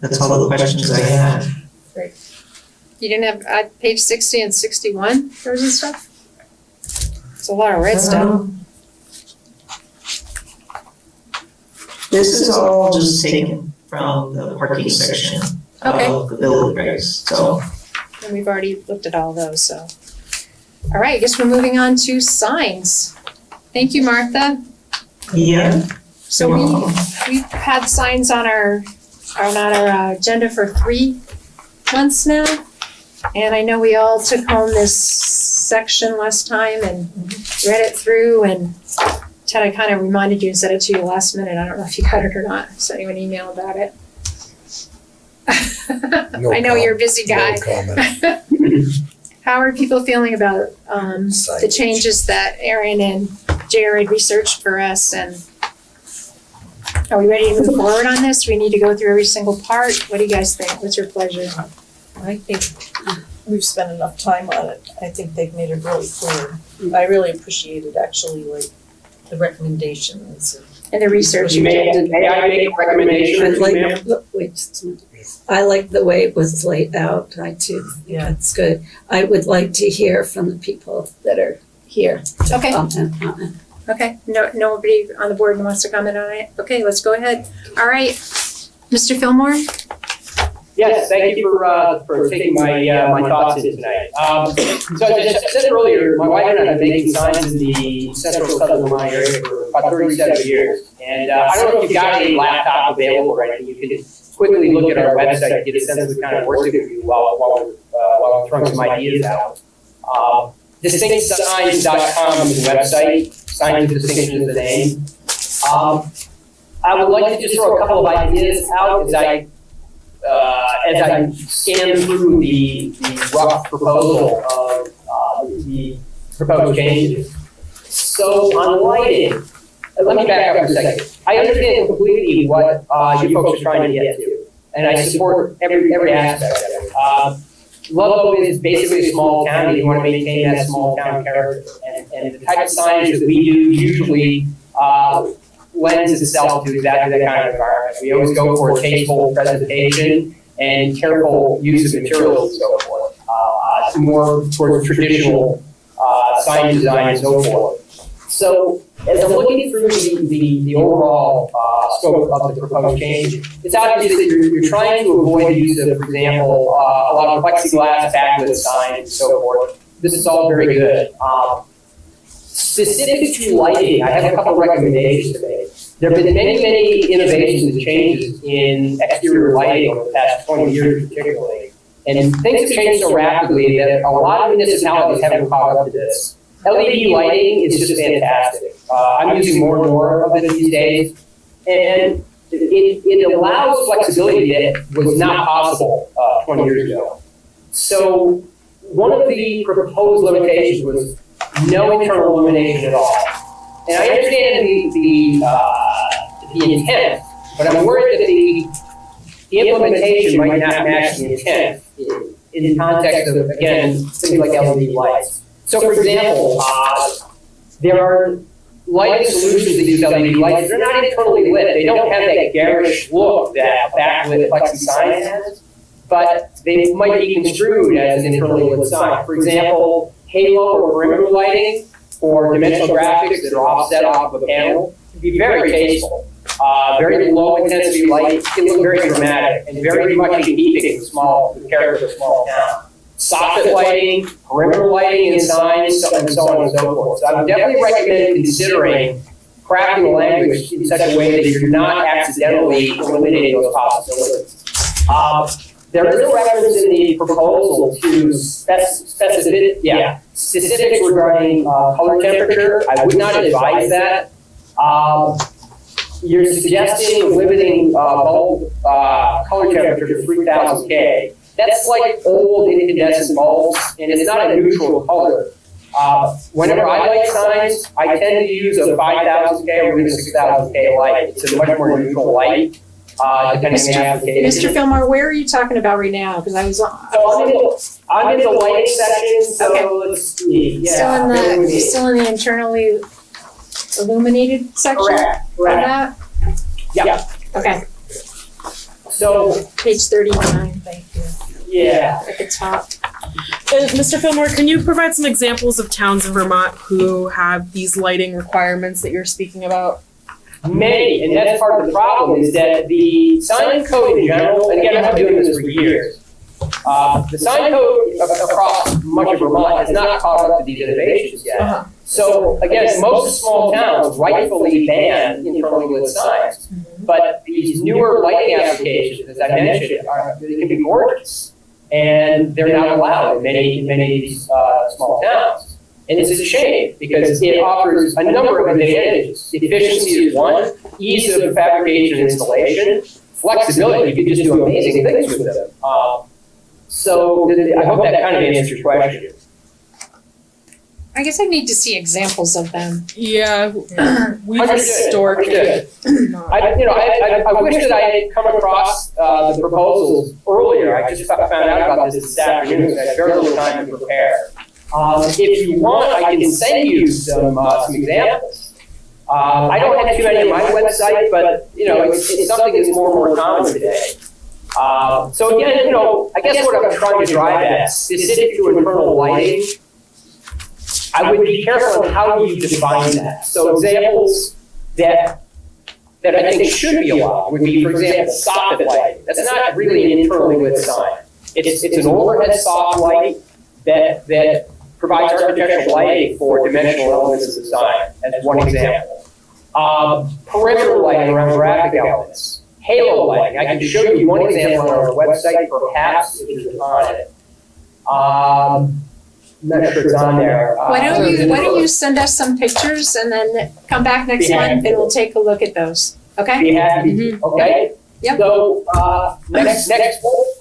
That's all the questions I had. You didn't have page 60 and 61, those and stuff? It's a lot of red stuff. This is all just taken from the parking section Okay. of the building regs, so. And we've already looked at all those, so. All right, I guess we're moving on to signs. Thank you, Martha. Yeah. So we've had signs on our agenda for 3 months now. And I know we all took home this section last time and read it through, and Ted, I kind of reminded you and said it to you last minute. I don't know if you got it or not. I sent you an email about it. No I know you're a busy guy. No comment. How are people feeling about the Signage. changes that Aaron and Jared researched for us, and are we ready to move forward on this? We need to go through every single part. What do you guys think? What's your pleasure? I think we've spent enough time on it. I think they've made it really clear. I really appreciated actually like the recommendations. And the research you May did. I make a recommendation, I'd like, ma'am? look, wait just a minute. I like the way it was laid out. I too think Yeah. that's good. I would like to hear from the people that are here to Okay. comment on it. Okay, nobody on the board wants to comment on it? Okay, let's go ahead. All right, Mr. Fillmore? Yes, thank you for taking my my thoughts in tonight. So as I said earlier, my wife and I have been making signs in the central southern Vermont area for about 37 years. And I don't know if you've got a laptop available right now. You can quickly look at our website and get a sense of the kind of work that we do while we're throwing some ideas out. DistinctSigns.com is the website. Signs of distinction is the name. I would like to just throw a couple of ideas out as I scan through the rough proposal of the proposed changes. So on lighting, let me back up for a second. I understand completely what you folks are trying to get to, and I support every aspect of it. Ludlow is basically a small town, and you want to maintain that small town character. And the type of signage that we do usually lends itself to exactly that kind of environment. We always go for a tasteful presentation and careful use of materials and so forth, more towards traditional sign design and so forth. So as I'm looking through the overall scope of the proposed change, it's obvious that you're trying to avoid the use of, for example, a lot of plexiglass backlit signs and so forth. This is all very good. Specific to lighting, I have a couple of recommendations to make. There have been many innovations and changes in exterior lighting over the past 20 years particularly. And things have changed so rapidly that a lot of municipalities haven't caught up to this. LED lighting is just fantastic. I'm using more and more of it these days. And it allows flexibility that was not possible 20 years ago. So one of the proposed limitations was no internal illumination at all. And I understand the intent, but I'm worried that the implementation might not match the intent in the context of, again, things like LED lights. So for example, there are lighting solutions that use LED lights. They're not internally lit. They don't have that garish look that a backlit plexi sign has, but they might be construed as an internally lit sign. For example, halo or perimeter lighting or dimensional graphics that are offset off of a panel can be very tasteful. Very low intensity light can look very dramatic and very much in keeping with the character of a small town. Soffit lighting, perimeter lighting in signs, and so on and so forth. So I would definitely recommend considering crafting the language in such a way that you're not accidentally eliminating those possibilities. There is a reference in the proposal to specifics regarding color temperature. I would not advise that. You're suggesting limiting bulb color temperature to 3000 K. That's like old incandescent bulbs, and it's not a neutral color. Whenever I light signs, I tend to use a 5000 K or even 6000 K light. It's a much more neutral light, depending on the application. Mr. Fillmore, where are you talking about right now? Because I was on. So I'm in the lighting section, so Okay. let's see. Yeah, Still in the internally illuminated section? Correct. On that? Yeah. Okay, So, page 39, thank you, yeah. at the top. Mr. Fillmore, can you provide some examples of towns in Vermont who have these lighting requirements that you're speaking about? Many, and that's part of the problem, is that the sign code in general, and again, I've been doing this for years, the sign code across much of Vermont has not caught up to these innovations yet. So again, most small towns rightfully ban internally lit signs. But these newer lighting applications, as I mentioned, they can be gorgeous. And they're not allowed in many of these small towns. And it's a shame because it offers a number of advantages. Efficiency is one, ease of fabrication and installation, flexibility, you can just do amazing things with them. So I hope that kind of answers your question. I guess I need to see examples of them. Yeah, we Understood. historically not. I wish that I had come across the proposals earlier. I just found out about this afternoon, so I had very little time to prepare. If you want, I can send you some examples. I don't have too many on my website, but it's something that's more and more common today. So again, I guess what I'm trying to drive at, specific to internal lighting, I would be careful on how you define that. So examples that I think should be allowed would be, for example, soffit lighting. That's not really an internally lit sign. It's an overhead soft light that provides architectural lighting for dimensional elements of the sign, as one example. Perimeter lighting around graphic elements. Halo lighting. I can show you one example on our website, perhaps, if you're on it. I'm not sure it's on there. Why don't you send us some pictures and then come back next month and we'll take a look at those, okay? Be happy, okay? Yep. So, next,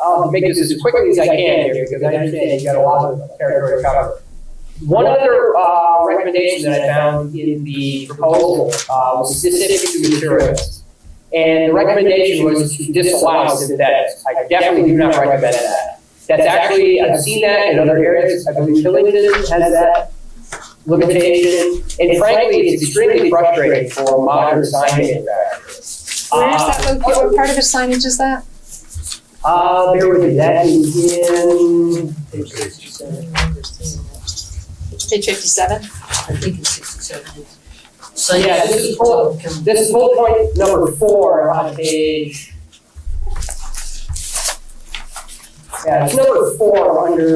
I'll make this as quickly as I can here, because I understand you got a lot of territory to cover. One other recommendation that I found in the proposal was specific to materials. And the recommendation was to disallow synthetics. I definitely do not recommend that. That's actually, I've seen that in other areas. I believe Killington has that limitation. And frankly, it's extremely frustrating for modern sign manufacturers. Where is that located? What part of the signage is that? Bear with me, that is in Page 57. Page 57? I think it's 67. So yeah, this is bullet point number 4 on page. Yeah, it's number 4 under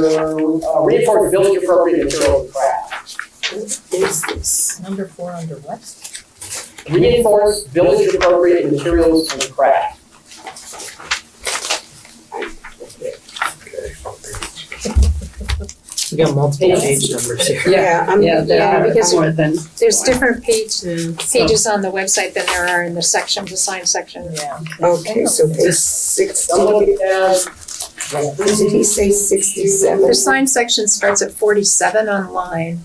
reinforced village appropriate materials and craft. Is this number 4 under what? Reinforced village appropriate materials and craft. We got multiple page numbers here. Because more than. There's different pages on the website than there are in the section, the sign section. Yeah. Okay, so page I'm 16, looking down. did he say 67? The sign section starts at 47 online.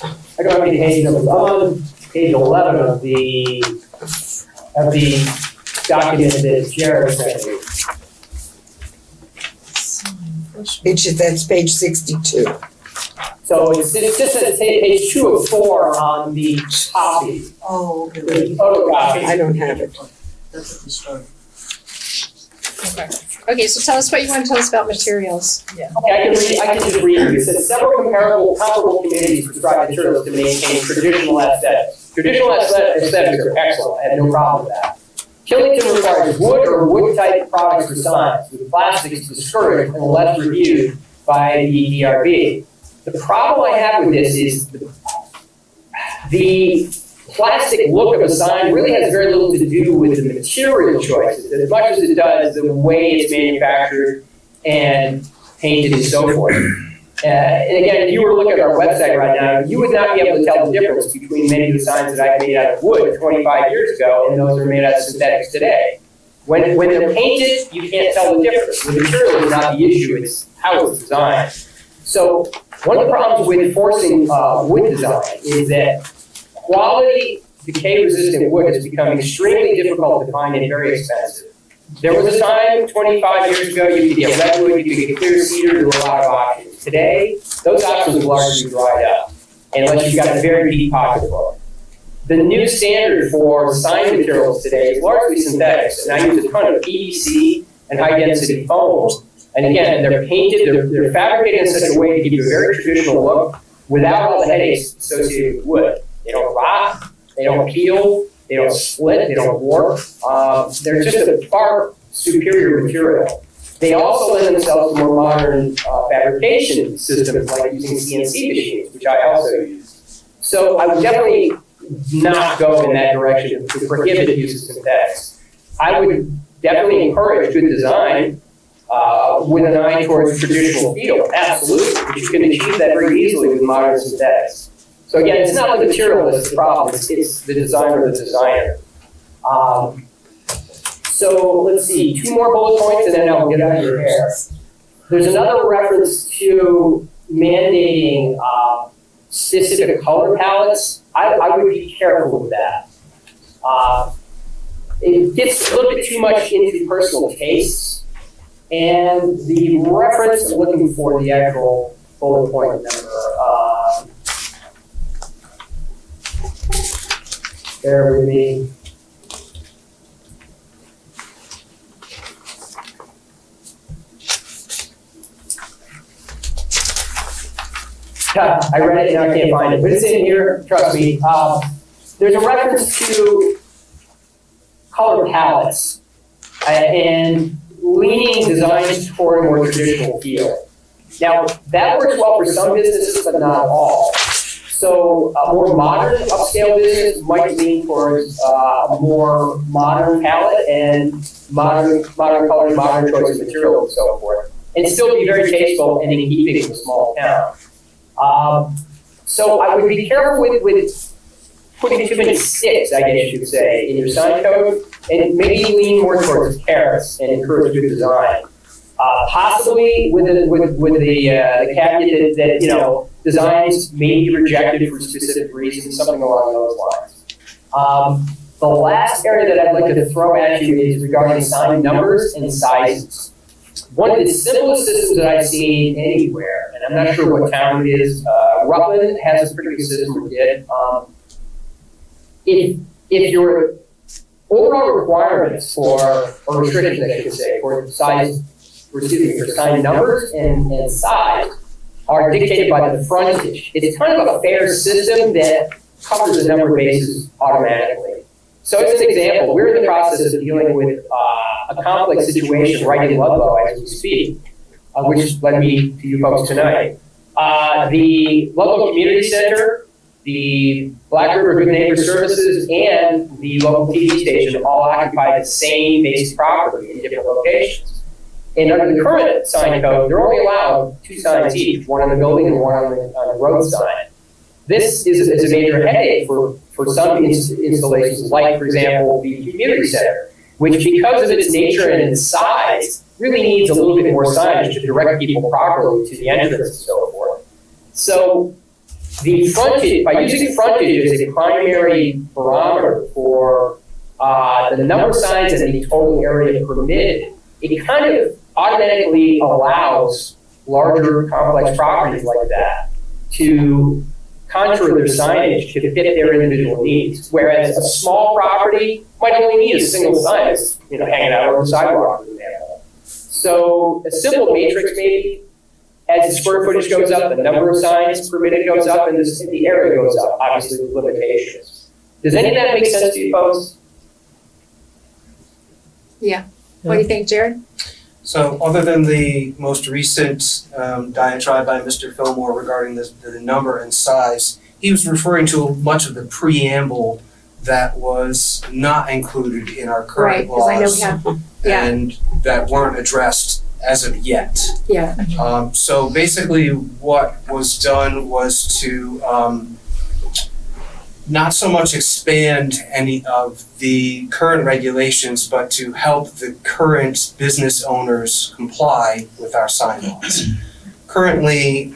I don't have any page numbers. On page 11 of the document that Jared sent me. That's page 62. So it just says page 2 of 4 on the copy. Oh, okay. The photocopy. I don't have it. That's what we started. Okay, so tell us what you want to tell us about materials. Okay, I can just read it. It says several comparable communities prescribe materials to maintain traditional aesthetics. Traditional aesthetics are excellent. I have no problem with that. Killington requires wood or wood-type products for signs, with plastics discouraged unless reviewed by the DRB. The problem I have with this is the plastic look of a sign really has very little to do with the material choices, as much as it does the way it's manufactured and painted and so forth. And again, if you were to look at our website right now, you would not be able to tell the difference between many of the signs that I made out of wood 25 years ago and those that are made out of synthetics today. When they're painted, you can't tell the difference. The material is not the issue, it's how it's designed. So one of the problems with forcing wood design is that quality decay-resistant wood has become extremely difficult to find and very expensive. There was a time 25 years ago you could get redwood, you could get clear cedar, there were a lot of options. Today, those options have largely dried up, unless you've got a very deep pocketbook. The new standard for sign materials today is largely synthetics, and I use a ton of PVC and high-density foam. And again, they're painted, they're fabricated in such a way to give you a very traditional look without all the headaches associated with wood. They don't rot, they don't peel, they don't split, they don't warp. They're just a far superior material. They also lend themselves to more modern fabrication systems like using CNC machines, which I also use. So I would definitely not go in that direction to prohibit the use of synthetics. I would definitely encourage good design with an eye towards traditional feel, absolutely. But you can achieve that very easily with modern synthetics. So again, it's not the material that's the problem, it's the designer of the designer. So let's see, 2 more bullet points and then I'll get out of your hair. There's another reference to mandating specific color palettes. I would be careful with that. It gets a little bit too much into personal tastes. And the reference, I'm looking for the actual bullet point number. Bear with me. I read it and I can't find it, but it's in here, trust me. There's a reference to color palettes and leaning designs toward a more traditional feel. Now, that works well for some businesses, but not all. So a more modern upscale business might lean towards a more modern palette and modern colors, modern choice of material and so forth, and still be very tasteful and in keeping with a small town. So I would be careful with putting too many sticks, I guess you could say, in your sign code, and maybe lean more towards carrots and encourage good design. Possibly with the caveat that you know, designs may be rejected for specific reasons, something along those lines. The last area that I'd like to throw at you is regarding sign numbers and sizes. One of the simplest systems that I've seen anywhere, and I'm not sure what town it is, Rutland has a pretty good system with it. If your overall requirements or restrictions, I should say, for size, for sign numbers and size are dictated by the frontage, it's kind of a fair system that covers a number of bases automatically. So as an example, we're in the process of dealing with a complex situation right in Ludlow as we speak, which led me to you folks tonight. The Ludlow Community Center, the Black River Good Neighbor Services, and the local TV station all occupy the same basic property in different locations. And under the current sign code, they're only allowed 2 signs each, one on the building and one on the road sign. This is a major headache for some installations, like, for example, the community center, which, because of its nature and its size, really needs a little bit more signage to direct people properly to the entrance and so forth. So the frontage, by using frontage as a primary barometer for the number of signs and the total area permitted, it kind of automatically allows larger complex properties like that to contour their signage to fit their individual needs. Whereas a small property might only need a single sign that's, you know, hanging out on the sidewalk, for example. So a simple matrix maybe, as the square footage goes up, the number of signs permitted goes up, and the area goes up, obviously with limitations. Does any of that make sense to you folks? Yeah. What do you think, Jared? So other than the most recent diatribe by Mr. Fillmore regarding the number and size, he was referring to much of the preamble that was not included in our current laws. Right, because I know we have, yeah. And that weren't addressed as of yet. Yeah. So basically what was done was to not so much expand any of the current regulations, but to help the current business owners comply with our sign laws. Currently,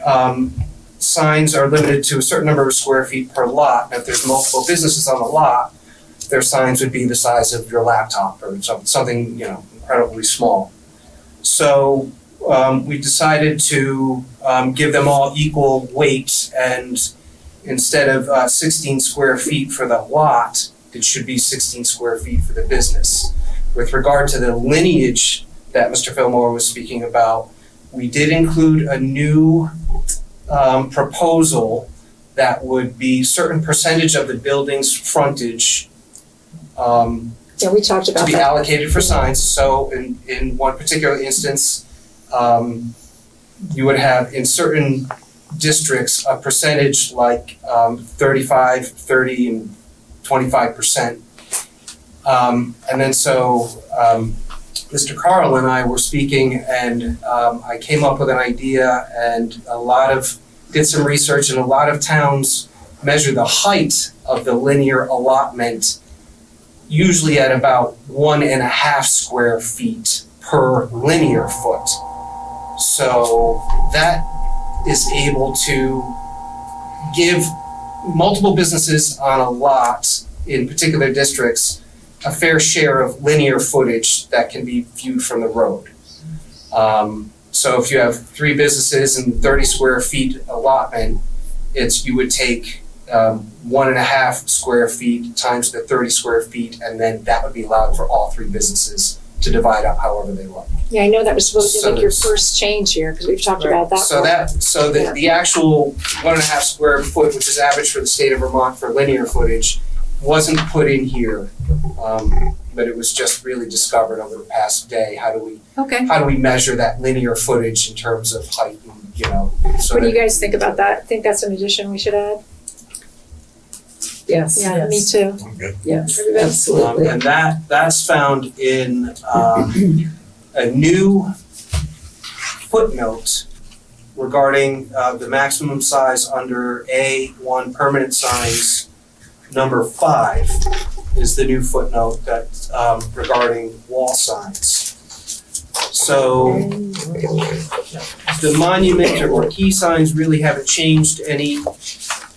signs are limited to a certain number of square feet per lot. If there's multiple businesses on the lot, their signs would be the size of your laptop or something, you know, incredibly small. So we decided to give them all equal weight, and instead of 16 square feet for the lot, it should be 16 square feet for the business. With regard to the lineage that Mr. Fillmore was speaking about, we did include a new proposal that would be certain percentage of the building's frontage Yeah, we talked to about be that. allocated for signs. So in one particular instance, you would have in certain districts a percentage like 35, 30, and 25%. And then so Mr. Carl and I were speaking, and I came up with an idea, and did some research, and a lot of towns measure the height of the linear allotment usually at about 1.5 square feet per linear foot. So that is able to give multiple businesses on a lot in particular districts a fair share of linear footage that can be viewed from the road. So if you have 3 businesses and 30 square feet allotment, you would take 1.5 square feet times the 30 square feet, and then that would be allowed for all 3 businesses to divide up however they like. Yeah, I know that was supposed to be So like your that's- first change here, because we've talked about that. So the actual 1.5 square foot, which is average for the state of Vermont for linear footage, wasn't put in here, but it was just really discovered over the past day. How do we measure that linear footage in terms of height and, so What do you that- guys think about that? Think that's an addition we should add? Yes. Yeah, me too. I'm good. Yes, Everybody? absolutely. And that's found in a new footnote regarding the maximum size under A1 permanent signs, number 5 is the new footnote that's regarding wall signs. So the monument or key signs really haven't changed any,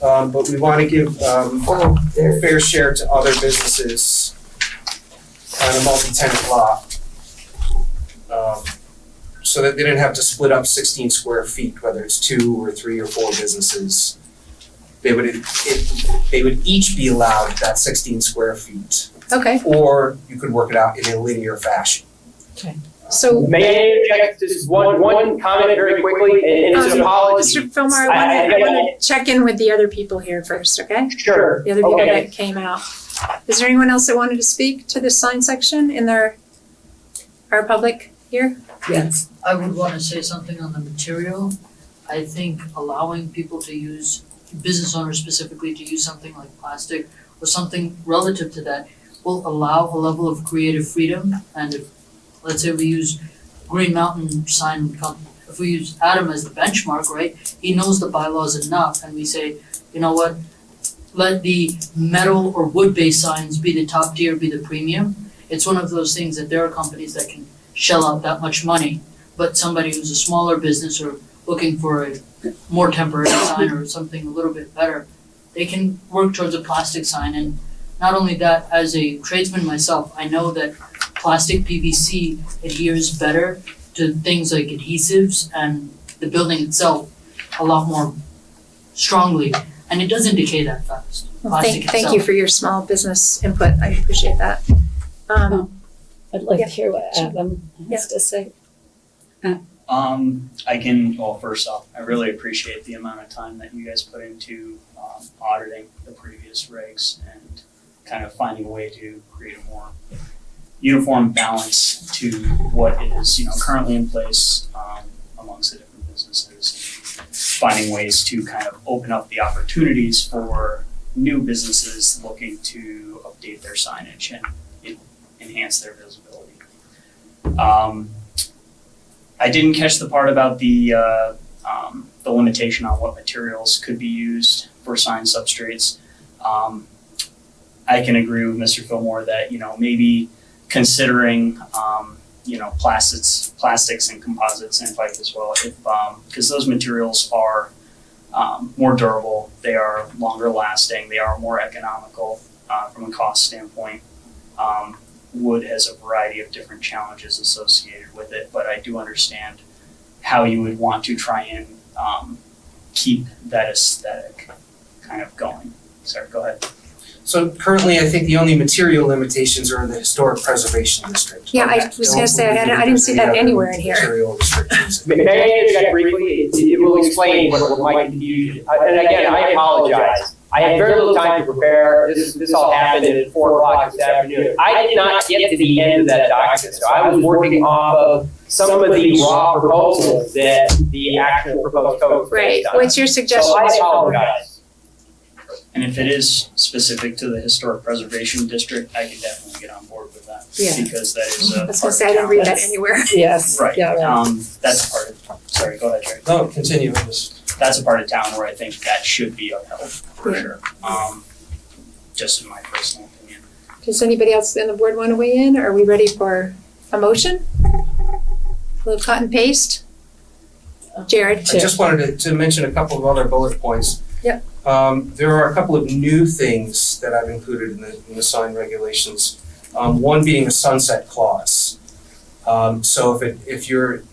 but we want to give a fair share to other businesses on a multi-tenant lot. So that they didn't have to split up 16 square feet, whether it's 2 or 3 or 4 businesses. They would each be allowed that 16 square feet, Okay, or you could work it out in a linear fashion. so, May I interject just one comment very quickly, and it's an apology. Mr. Fillmore, I want to check in with the other people here first, okay? Sure. The other people Okay. that came out. Is there anyone else that wanted to speak to this sign section in our public here? Yes. I would want to say something on the material. I think allowing people to use, business owners specifically, to use something like plastic or something relative to that will allow a level of creative freedom. And if, let's say we use Green Mountain Sign Company, if we use Adam as the benchmark, right? He knows the bylaws enough, and we say, you know what? Let the metal or wood-based signs be the top tier, be the premium. It's one of those things that there are companies that can shell out that much money, but somebody who's a smaller business or looking for a more temporary sign or something a little bit better, they can work towards a plastic sign. And not only that, as a tradesman myself, I know that plastic PVC adheres better to things like adhesives and the building itself a lot more strongly, and it doesn't decay that fast. Well, Plastic thank you itself. for your small business input. I appreciate that. I'd like Yeah. to hear what Adam has to say. First off, I really appreciate the amount of time that you guys put into auditing the previous regs and kind of finding a way to create a more uniform balance to what is, currently in place amongst the different businesses. Finding ways to kind of open up the opportunities for new businesses looking to update their signage and enhance their visibility. I didn't catch the part about the limitation on what materials could be used for sign substrates. I can agree with Mr. Fillmore that, maybe considering, plastics and composites and pipe as well, because those materials are more durable, they are longer lasting, they are more economical from a cost standpoint. Wood has a variety of different challenges associated with it, but I do understand how you would want to try and keep that aesthetic kind of going. Sorry, go ahead. So currently, I think the only material limitations are in the historic preservation district. Yeah, I was gonna say, I didn't see that anywhere in here. Material restrictions. May I interject briefly? It will explain what might confuse you. And again, I apologize. I had very little time to prepare. This all happened at 4:00 this afternoon. I did not get to the end of that document, so I was working off of some of the raw proposals that the actual proposed code was Right, based on. what's your suggestion? So I apologize. And if it is specific to the historic preservation district, I could definitely get on board with that. Yeah. Because that is a I was part gonna of say, I didn't read that town. anywhere. Yes, Right, yeah, right. that's part of, sorry, go ahead, Jerry. No, continue, That's a part of town where I think that should be upheld, for Yeah. sure. Just in my personal opinion. Does anybody else on the board want to weigh in? Are we ready for a motion? A little cut and paste? Jared? I just wanted to mention a couple of other bullet points. Yep. There are a couple of new things that I've included in the sign regulations. One being a sunset clause. So if you're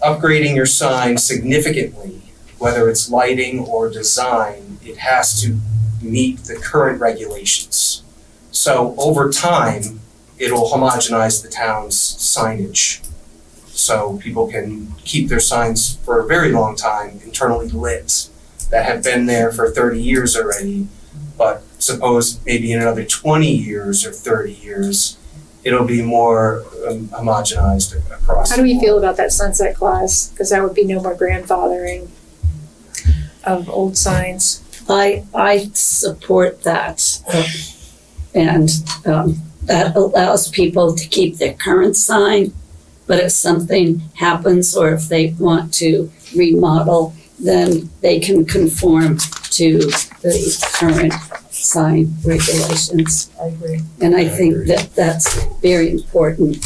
upgrading your sign significantly, whether it's lighting or design, it has to meet the current regulations. So over time, it'll homogenize the town's signage. So people can keep their signs for a very long time internally lit that have been there for 30 years already. But suppose maybe in another 20 years or 30 years, it'll be more homogenized across. How do we feel about that sunset clause? Because that would be no more grandfathering of old signs. I support that. And that allows people to keep their current sign, but if something happens or if they want to remodel, then they can conform to the current sign regulations. I agree. And I think that that's a very important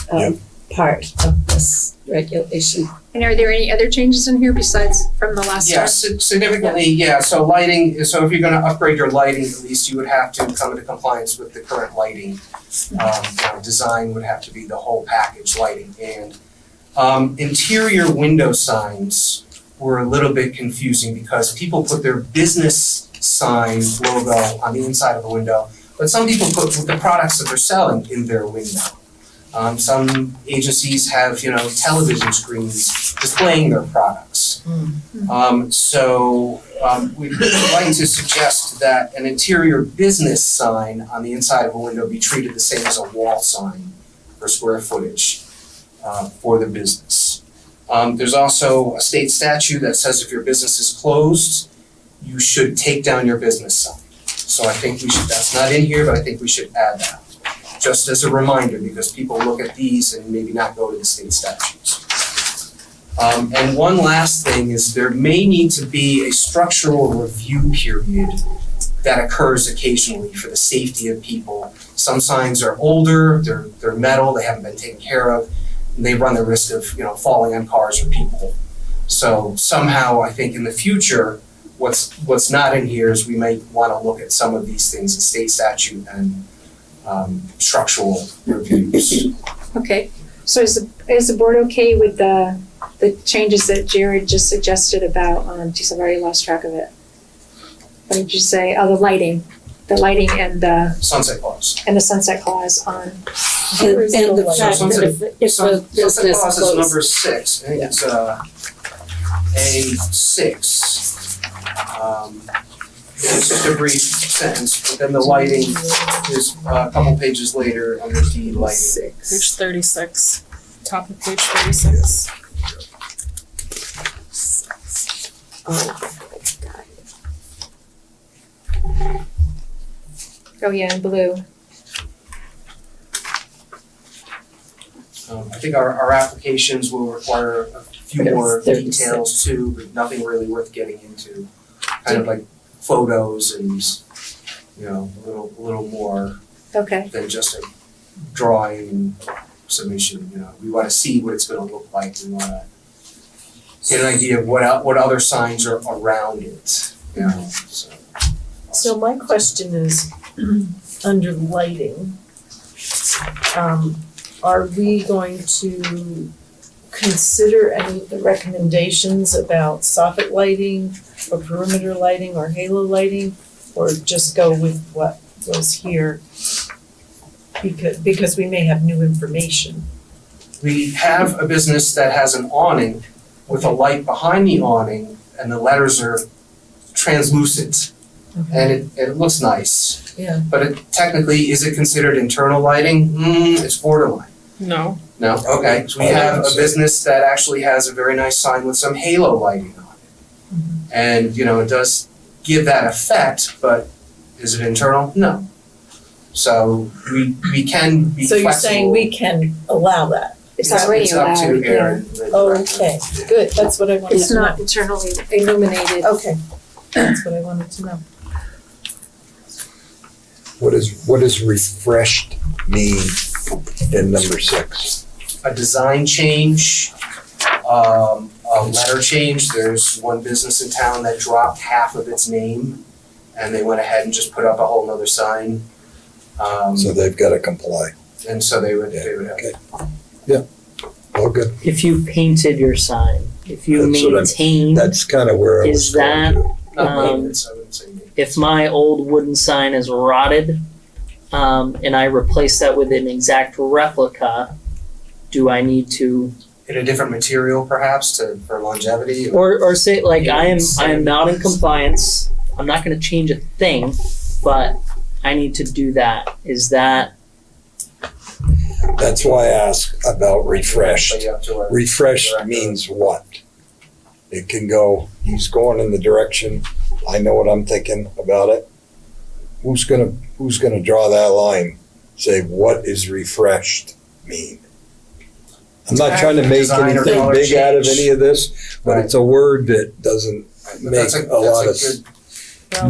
part of this regulation. And are there any other changes in here besides from the last time? Yeah, significantly, yeah, so lighting, so if you're gonna upgrade your lighting, at least you would have to come into compliance with the current lighting. Design would have to be the whole package lighting, and interior window signs were a little bit confusing because people put their business sign logo on the inside of the window, but some people put the products that they're selling in their window. Some agencies have, television screens displaying their products. We'd like to suggest that an interior business sign on the inside of a window be treated the same as a wall sign for square footage for the business. There's also a state statute that says if your business is closed, you should take down your business sign. So I think that's not in here, but I think we should add that. Just as a reminder, because people look at these and maybe not go to the state statutes. And one last thing is there may need to be a structural review period that occurs occasionally for the safety of people. Some signs are older, they're metal, they haven't been taken care of, and they run the risk of, falling on cars or people. So somehow, I think in the future, what's not in here is we might want to look at some of these things in state statute and structural reviews. Okay, so is the board okay with the changes that Jared just suggested about, geez, I've already lost track of it. What did you say? Oh, the lighting and the Sunset clause. sunset clause on. And the fact that if a Sunset business clause is closes. number 6, I think it's A6. It's just a brief sentence, but then the lighting is a couple pages later under D lighting. Page 36, top of page 36. Oh, yeah, in blue. I think our applications will require a few more details too, but nothing really worth getting into. Kind of like photos and, a little more Okay, than just a drawing submission, We wanna see what it's gonna look like, we wanna get an idea of what other signs are around it, so. So my question is, under lighting, are we going to consider any of the recommendations about soffit lighting or perimeter lighting or halo lighting? Or just go with what was here? Because we may have new information. We have a business that has an awning with a light behind the awning and the letters are translucent and it looks nice. Yeah. But it technically, is it considered internal lighting? It's borderline. No. No, okay, so we have a business that actually has a very nice sign with some halo lighting on it. And, it does give that effect, but is it internal? No. So we can be So flexible. you're saying we can allow that? It's already It's up to allowed, yeah. Aaron. Okay, good, that's what I wanted It's to know. not internally illuminated. Okay, that's what I wanted to know. What does refreshed mean in number 6? A design change, a letter change. There's one business in town that dropped half of its name and they went ahead and just put up a whole nother sign. So they've got to comply. And so they would have. Okay. Yeah. All good. If you painted your sign, if you That's what I'm- maintained, That's kind of where I was Is going that- to. Not maintenance, I wouldn't say maintenance. if my old wooden sign is rotted, and I replace that with an exact replica, do I need to, In a different material perhaps for longevity? or say, like, I am not in compliance, I'm not gonna change a thing, but I need to do that, is that, That's why I asked about refreshed. But you have to, Refreshed director. means what? It can go, he's going in the direction, I know what I'm thinking about it. Who's gonna draw that line? Say, what is refreshed mean? I'm not trying to make Design or anything color big out of change. any of this, but Right. it's a word that doesn't But make a lot of, good-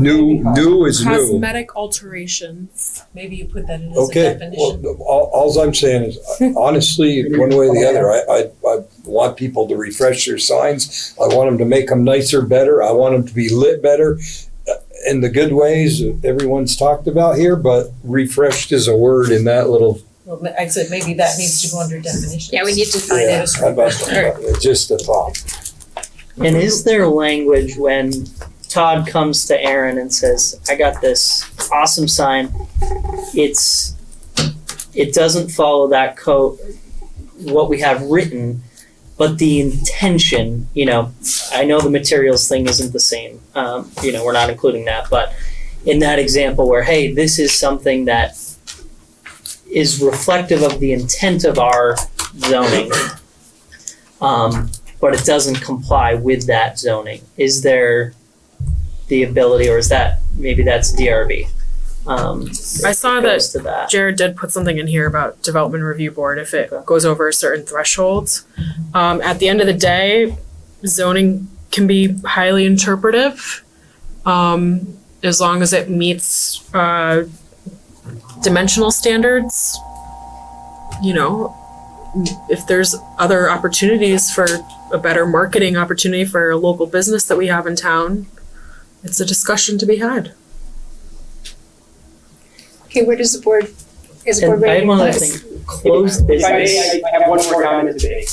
new is new. Cosmetic alterations. Maybe you put that in as a Okay, definition. well, all I'm saying is, honestly, one way or the other, I want people to refresh their signs. I want them to make them nicer, better. I want them to be lit better in the good ways that everyone's talked about here, but refreshed is a word in that little. Well, I said maybe that needs to go under definitions. Yeah, we need to find Yeah, it. how about that? Just a thought. and is there language when Todd comes to Aaron and says, I got this awesome sign, it doesn't follow that code, what we have written, but the intention, I know the materials thing isn't the same, we're not including that, but in that example where, hey, this is something that is reflective of the intent of our zoning, but it doesn't comply with that zoning, is there the ability, or is that, maybe that's DRB? I saw that To that. Jared did put something in here about development review board if it goes over a certain threshold. At the end of the day, zoning can be highly interpretive, as long as it meets dimensional standards. If there's other opportunities for a better marketing opportunity for a local business that we have in town, it's a discussion to be had. Okay, where does the board, is the board And I ready have to one other close? thing, closed If I business, may, I have one more comment today.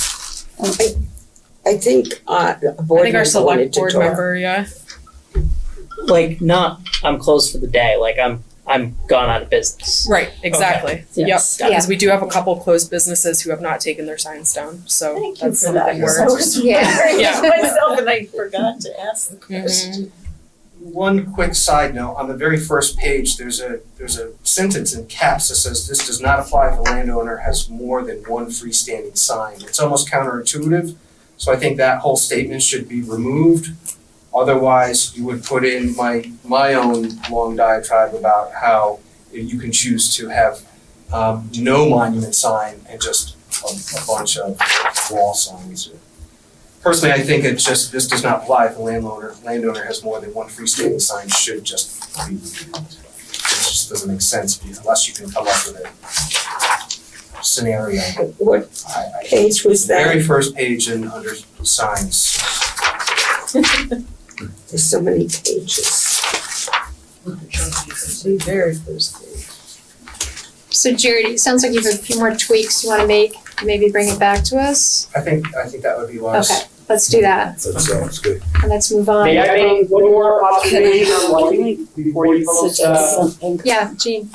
I think a I board think our member select wanted to board talk. member, yeah. like, not, I'm closed for the day, like, I'm gone out of business. Right, exactly. Yep, Yes. because we do have a couple closed businesses who have not taken their signs down, so Thank you that's for that, something because I we're. was Yeah. wondering Yeah. myself and I forgot to ask the Mhm. question. One quick side note, on the very first page, there's a sentence in caps that says, this does not apply if a landowner has more than one freestanding sign. It's almost counterintuitive, so I think that whole statement should be removed. Otherwise, you would put in my own long diatribe about how you can choose to have no monument sign and just a bunch of wall signs. Personally, I think this does not apply if the landowner has more than one freestanding sign, should just be removed. It just doesn't make sense unless you can come up with a scenario. What I- page was that? Very first page and under signs. There's so many pages. The very first thing. So Jared, it sounds like you have a few more tweaks you wanna make, maybe bring it back to us? I think that would be wise. Okay, let's do that, That sounds good. and let's move on. May I make one more observation on lighting before you folks, Suggest something. Yeah, Jean,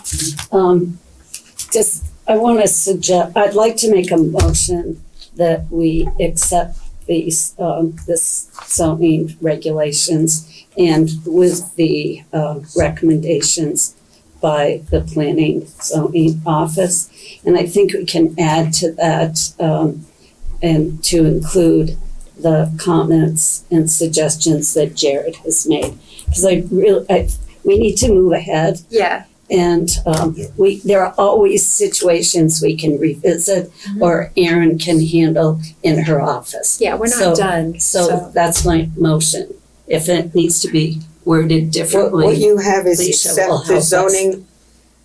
Just, I want to suggest, I'd like to make a motion that we accept these, this zoning regulations and with the, recommendations by the planning zoning office. And I think we can add to that, and to include the comments and suggestions that Jared has made. Because we need to move ahead. Yeah. And there are always situations we can revisit or Erin can handle in her office. Yeah, we're So- not done, So that's my motion. If it needs to be worded differently. What you have is Lisa will accept help the us. zoning,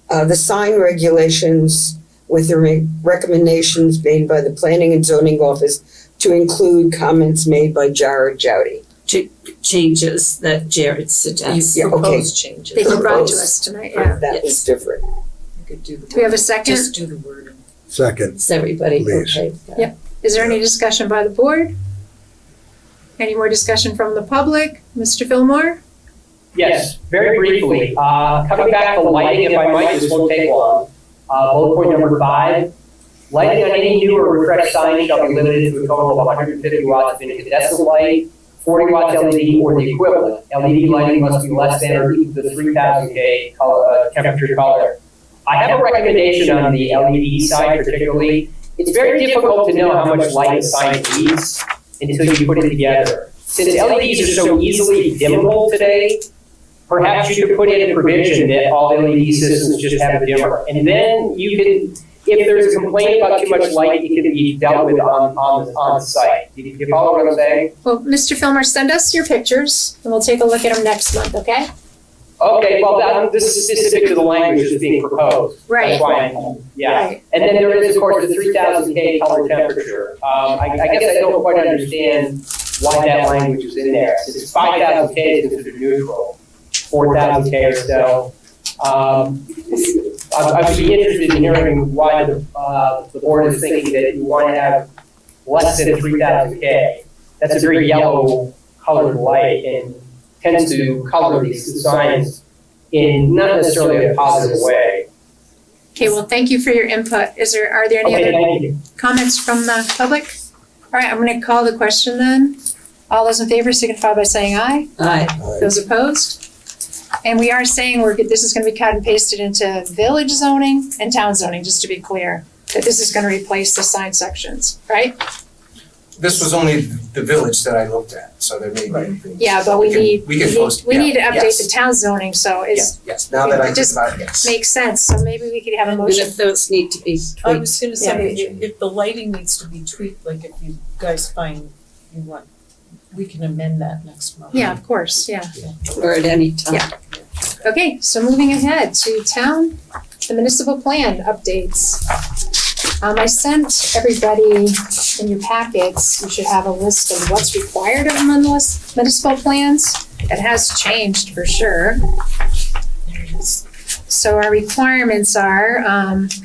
the sign regulations with the recommendations made by the planning and zoning office to include comments made by Jared Jowdy. Changes that Jared suggests. Yeah, okay. Proposed changes. They can brought to Proposed. us tonight, yeah. That was different. You could do the. Do we have a wording. second? Just do the wording. Second, Is everybody Please. okay with that? Yep. Is there any discussion by the board? Any more discussion from the public? Mr. Fillmore? Yes, very briefly, coming back to lighting, if I might, this won't take long. Bullet point number 5, lighting on any new or refreshed sign shall be limited to a total of 150 watts of incandescent light, 40 watts LED or the equivalent. LED lighting must be less than or equal to the 3000 K temperature color. I have a recommendation on the LED side particularly. It's very difficult to know how much light a sign needs until you put it together. Since LEDs are so easily dimmable today, perhaps you could put in a provision that all LED systems just have a dimmer. And then you can, if there's a complaint about too much light, it can be dealt with on the site. You follow what I'm saying? Well, Mr. Fillmore, send us your pictures and we'll take a look at them next month, okay? Okay, well, this is specific to the language that's being proposed. Right. That's why, yeah. Right. And then there is, of course, the 3000 K color temperature. I guess I don't quite understand why that language is in there. Since 5000 K is considered neutral, 4000 K or so. I'd be interested in hearing why the board is thinking that you want to have less than 3000 K. That's a very yellow colored light and tends to color these signs in not necessarily a positive way. Okay, well, thank you for your input. Are there any Okay, other thank you. comments from the public? All right, I'm gonna call the question then. All those in favor signify by saying aye. Aye. Those opposed? And we are saying this is gonna be cut and pasted into village zoning and town zoning, just to be clear, that this is gonna replace the sign sections, right? This was only the village that I looked at, so there may be things. Yeah, but we need We can post, we need to yeah, update yes. the town zoning, so Yes, now that I think Just about it, yes. makes sense, so maybe we could have a And motion. if those need to be I tweaked. was gonna say, if the lighting needs to be tweaked, like if you guys find you want, we can amend that next month. Yeah, of course, yeah. Or at any time. Yeah. Okay, so moving ahead to the municipal plan updates. I sent everybody in your packets, you should have a list of what's required of municipal plans. It has changed for sure. There it is. So our requirements are,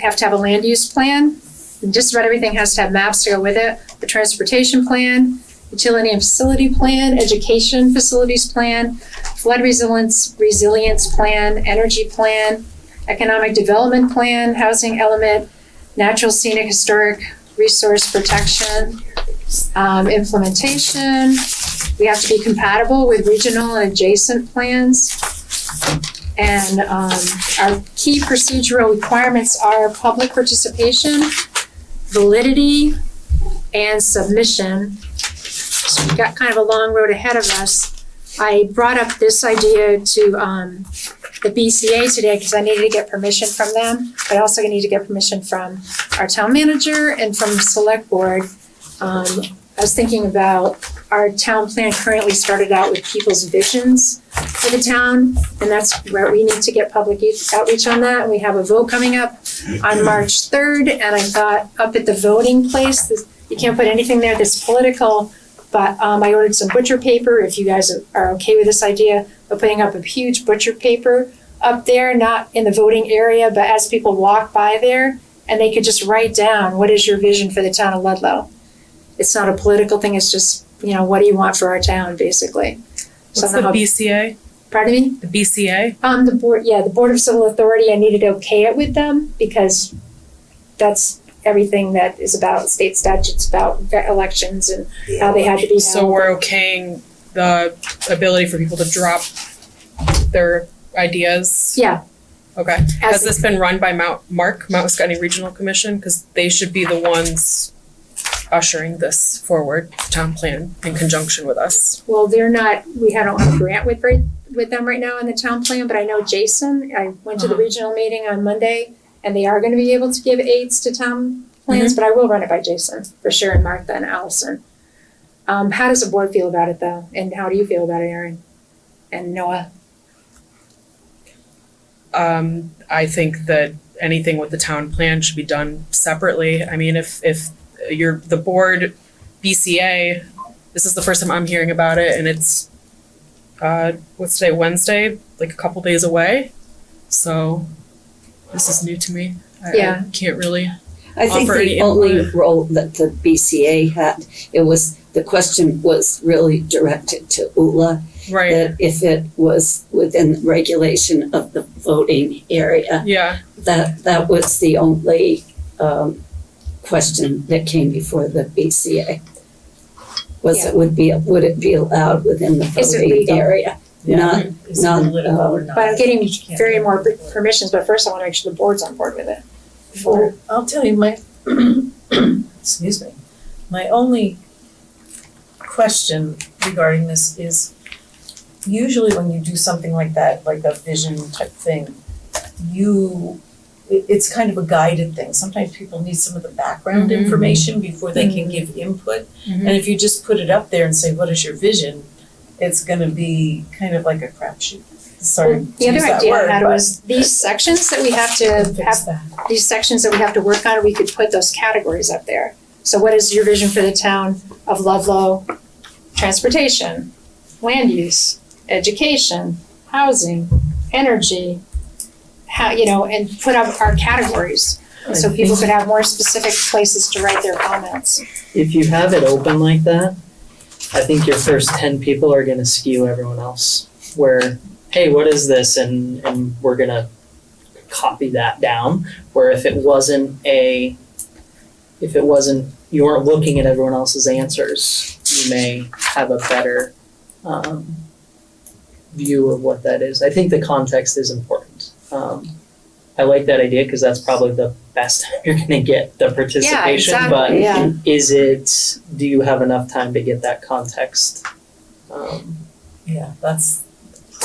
have to have a land use plan. And just about everything has to have maps to go with it. The transportation plan, utility and facility plan, education facilities plan, flood resilience plan, energy plan, economic development plan, housing element, natural scenic historic resource protection, implementation. We have to be compatible with regional and adjacent plans. And our key procedural requirements are public participation, validity, and submission. So we've got kind of a long road ahead of us. I brought up this idea to the BCA today because I needed to get permission from them, but I also need to get permission from our town manager and from the select board. I was thinking about our town plan currently started out with people's visions for the town, and that's where we need to get public outreach on that. And we have a vote coming up on March 3rd, and I thought up at the voting place, you can't put anything there that's political, but I ordered some butcher paper, if you guys are okay with this idea of putting up a huge butcher paper up there, not in the voting area, but as people walk by there, and they could just write down, what is your vision for the town of Ludlow? It's not a political thing, it's just, what do you want for our town, basically. So What's the BCA? Pardon me? The BCA? The Board of Civil Authority, I needed to okay it with them because that's everything that is about state statutes about elections and how they had to be held. So we're okaying the ability for people to drop their ideas? Yeah. Okay. Has this been run by Mount Scottney Regional Commission? Because they should be the ones ushering this forward, the town plan, in conjunction with us. Well, they're not, we don't have a grant with them right now in the town plan, but I know Jason, I went to the regional meeting on Monday, and they are gonna be able to give aids to town plans, but I will run it by Jason, for sure, and Martha and Allison. How does the board feel about it though? And how do you feel about it, Erin? And Noah? I think that anything with the town plan should be done separately. I mean, if you're the board BCA, this is the first time I'm hearing about it, and it's what's today, Wednesday, like a couple days away. So this is new to me. I can't really I think offer any the only input. role that the BCA had, the question was really directed to ULA. Right. That if it was within the regulation of the voting area, Yeah. that was the only question that came before the BCA. Would it be allowed within the Is it voting legal? area? Yeah. Is it Not, political or not? But I'm getting very more permissions, but first I wanna make sure the board's on board with it. Well, I'll tell you my, excuse me, my only question regarding this is usually when you do something like that, like a vision type thing, it's kind of a guided thing. Sometimes people need some of the background information before they can give input. And if you just put it up there and say, what is your vision? It's gonna be kind of like a crapshoot. Sorry to The other use that idea I word, had but was these sections that we have to fix have, that. these sections that we have to work on, we could put those categories up there. So what is your vision for the town of Ludlow? Transportation, land use, education, housing, energy, and put up our categories. So people could have more specific places to write their comments. If you have it open like that, I think your first 10 people are gonna skew everyone else. Where, hey, what is this? And we're gonna copy that down. Where if it wasn't, you weren't looking at everyone else's answers, you may have a better view of what that is. I think the context is important. I like that idea because that's probably the best time you're gonna get the participation, but do you have enough time to get that context? Yeah, that's.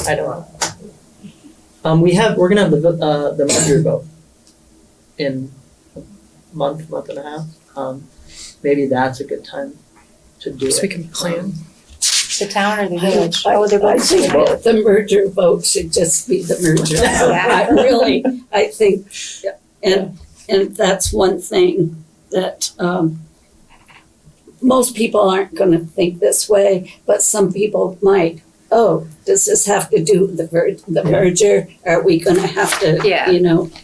I don't know. We're gonna have the merger vote in a month and a half. Maybe that's a good time to do it. So we can plan. The town or the village? I they're both think that the merger vote should just be the merger vote. I think, and that's one thing that most people aren't gonna think this way, but some people might. Oh, does this have to do with the merger? Are we gonna have to,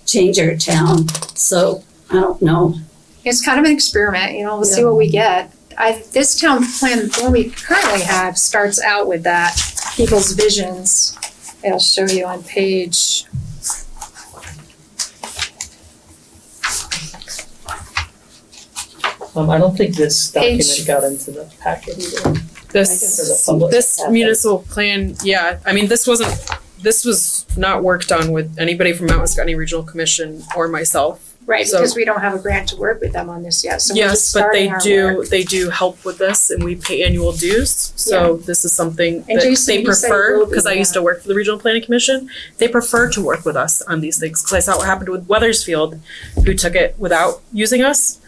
change our town? So, I don't know. It's kind of an experiment, we'll see what we get. This town plan, the one we currently have, starts out with that, people's visions. I'll show you on page. I don't think this document Page- got into the packet either. This municipal plan, this was not worked on with anybody from Mount Scottney Regional Commission or myself. Right, So- because we don't have a grant to work with them on this yet, so we're just Yes, but starting our work. they do help with this and we pay annual dues. So this is something And that Jason, they you said it prefer, will be, because I used to work for the Regional Planning Commission. They prefer to work with us on these things, because I saw what happened with Weathersfield, who took it without using us.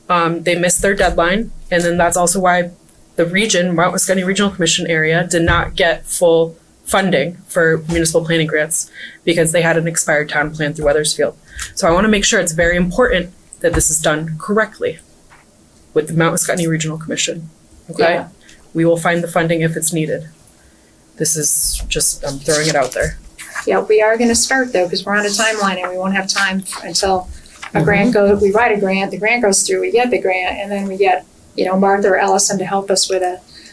They missed their deadline, and then that's also why the region, Mount Scottney Regional Commission area, did not get full funding for municipal planning grants because they had an expired town plan through Weathersfield. So I want to make sure it's very important that this is done correctly with the Mount Scottney Regional Commission, okay? Yeah. We will find the funding if it's needed. This is just, I'm throwing it out there. Yeah, we are gonna start though, because we're on a timeline and we won't have time until a grant we write a grant, the grant goes through, we get the grant, and then we get, Martha or Allison to help us with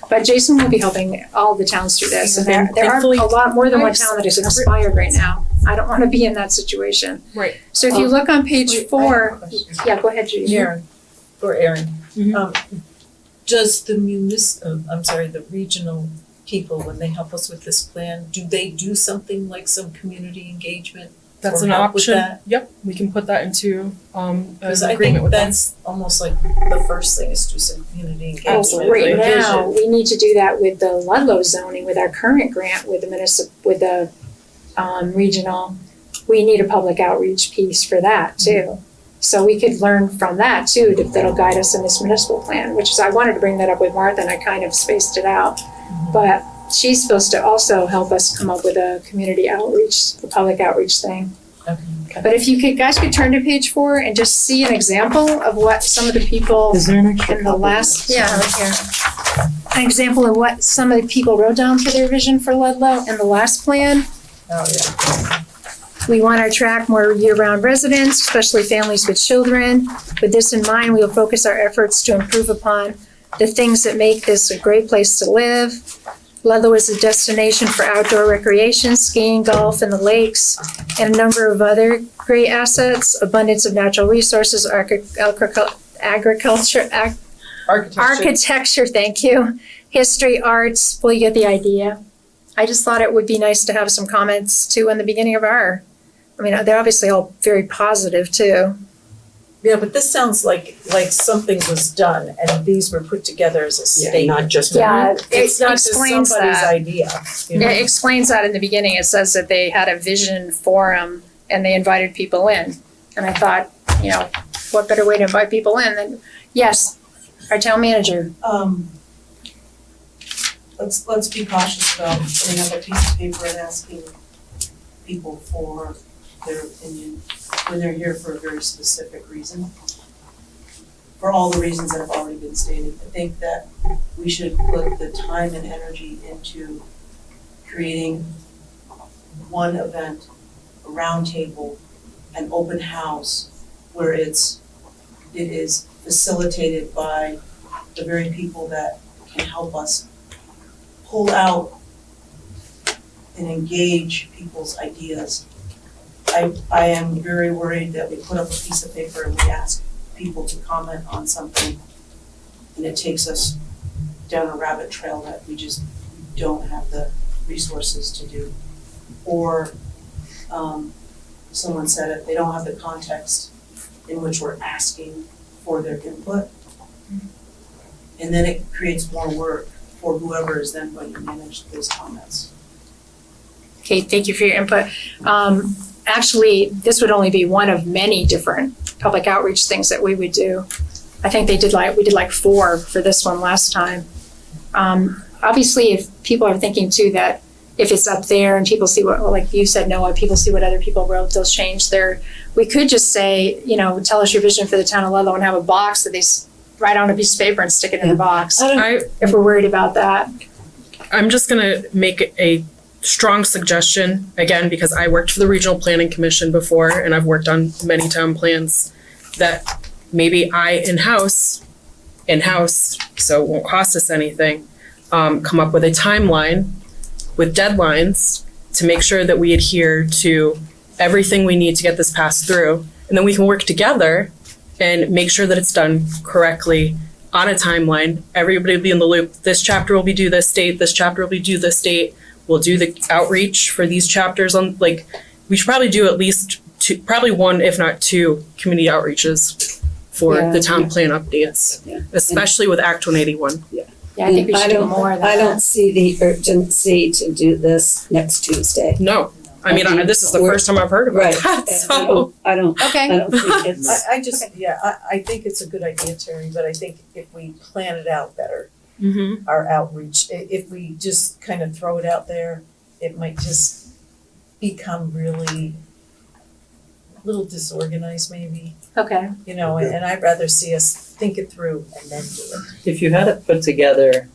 But Jason will be helping all the towns through this, and there are Thankfully, a lot more than one I've town that is expired right now. I don't wanna be in that situation. Right. So if you look on page Wait, I have a 4, question. yeah, go ahead, Judy. Aaron, for Aaron. Mhm. Does the the regional people, when they help us with this plan, do they do something like some community engagement? That's or an help with option. that? Yep, we can put that into an Cause I agreement think with them. that's almost like the first thing is do some community engagement. Absolutely. Right Vision. now, we need to do that with the Ludlow zoning, with our current grant with the regional. We need a public outreach piece for that too. So we could learn from that too, that'll guide us in this municipal plan, which is, I wanted to bring that up with Martha and I kind of spaced it out. But she's supposed to also help us come up with a community outreach, a public outreach thing. Okay. But if you guys could turn to page 4 and just see an example of what some of the people Is there an extra in the copy? last, right here. An example of what some of the people wrote down for their vision for Ludlow in the last plan. Oh, yeah. We want to attract more year-round residents, especially families with children. With this in mind, we will focus our efforts to improve upon the things that make this a great place to live. Ludlow is a destination for outdoor recreation, skiing, golf, and the lakes, and a number of other great assets, abundance of natural resources, architecture, thank you, history, arts, well, you get the idea. I just thought it would be nice to have some comments too in the beginning of they're obviously all very positive too. Yeah, but this sounds like something was done and these were put together as a Yeah, statement. not just Yeah, It's it not just explains somebody's that. idea, you know? It explains that in the beginning. It says that they had a vision forum and they invited people in. And I thought, what better way to invite people in than, yes, our town manager. Let's be cautious about putting up a piece of paper and asking people for their opinion when they're here for a very specific reason. For all the reasons that have already been stated, I think that we should put the time and energy into creating one event, a roundtable, an open house, where it is facilitated by the very people that can help us pull out and engage people's ideas. I am very worried that we put up a piece of paper and we ask people to comment on something and it takes us down a rabbit trail that we just don't have the resources to do. Or someone said it, they don't have the context in which we're asking for their input. And then it creates more work for whoever is then going to manage those comments. Okay, thank you for your input. Actually, this would only be one of many different public outreach things that we would do. I think we did like 4 for this one last time. Obviously, if people are thinking too that if it's up there and people see what, like you said, Noah, people see what other people wrote, they'll change we could just say, tell us your vision for the town of Ludlow and have a box that they write on a piece of paper and stick it in the box, if we're worried about that. I'm just gonna make a strong suggestion, again, because I worked for the Regional Planning Commission before and I've worked on many town plans, that maybe in-house, so it won't cost us anything, come up with a timeline with deadlines to make sure that we adhere to everything we need to get this passed through. And then we can work together and make sure that it's done correctly on a timeline. Everybody will be in the loop. This chapter will be due this date, this chapter will be due this date. We'll do the outreach for these chapters we should probably do at least 2, probably 1, if not 2 community outreaches for the town plan updates, especially with Act 181. Yeah, I think we should do more of that. I don't see the urgency to do this next Tuesday. No, I mean, this is the first time I've heard about that, so. I don't Okay. think it's. I think it's a good idea, Terry, but I think if we plan it out better, Mm-hmm. our outreach, if we just kind of throw it out there, it might just become really a little disorganized maybe, Okay. and I'd rather see us think it through and then do it. If you had it put together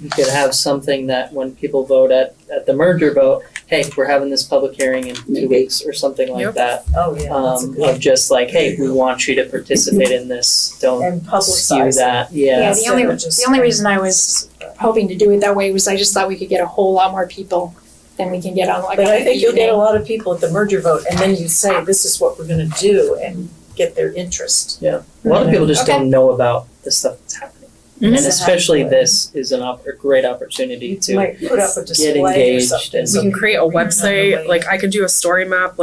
you could have something that when people vote at the merger vote, hey, we're having this public hearing in 2 weeks or something like Yep. that. Oh, yeah, that's a good. Of just like, hey, we want you to participate in this, don't And skew publicize it. that, Yeah, yeah. the only reason I was hoping to do it that way was I just thought we could get a whole lot more people than we can get on like But I an think you'll get a evening. lot of people at the merger vote, and then you say, this is what we're gonna do, and get their interest. A lot of people just Okay. don't know about the stuff that's happening. Mhm. And especially Exactly. this is a great opportunity You to might put up a display or engaged something. and- so We can create a people remember website, way- like I could do a story map,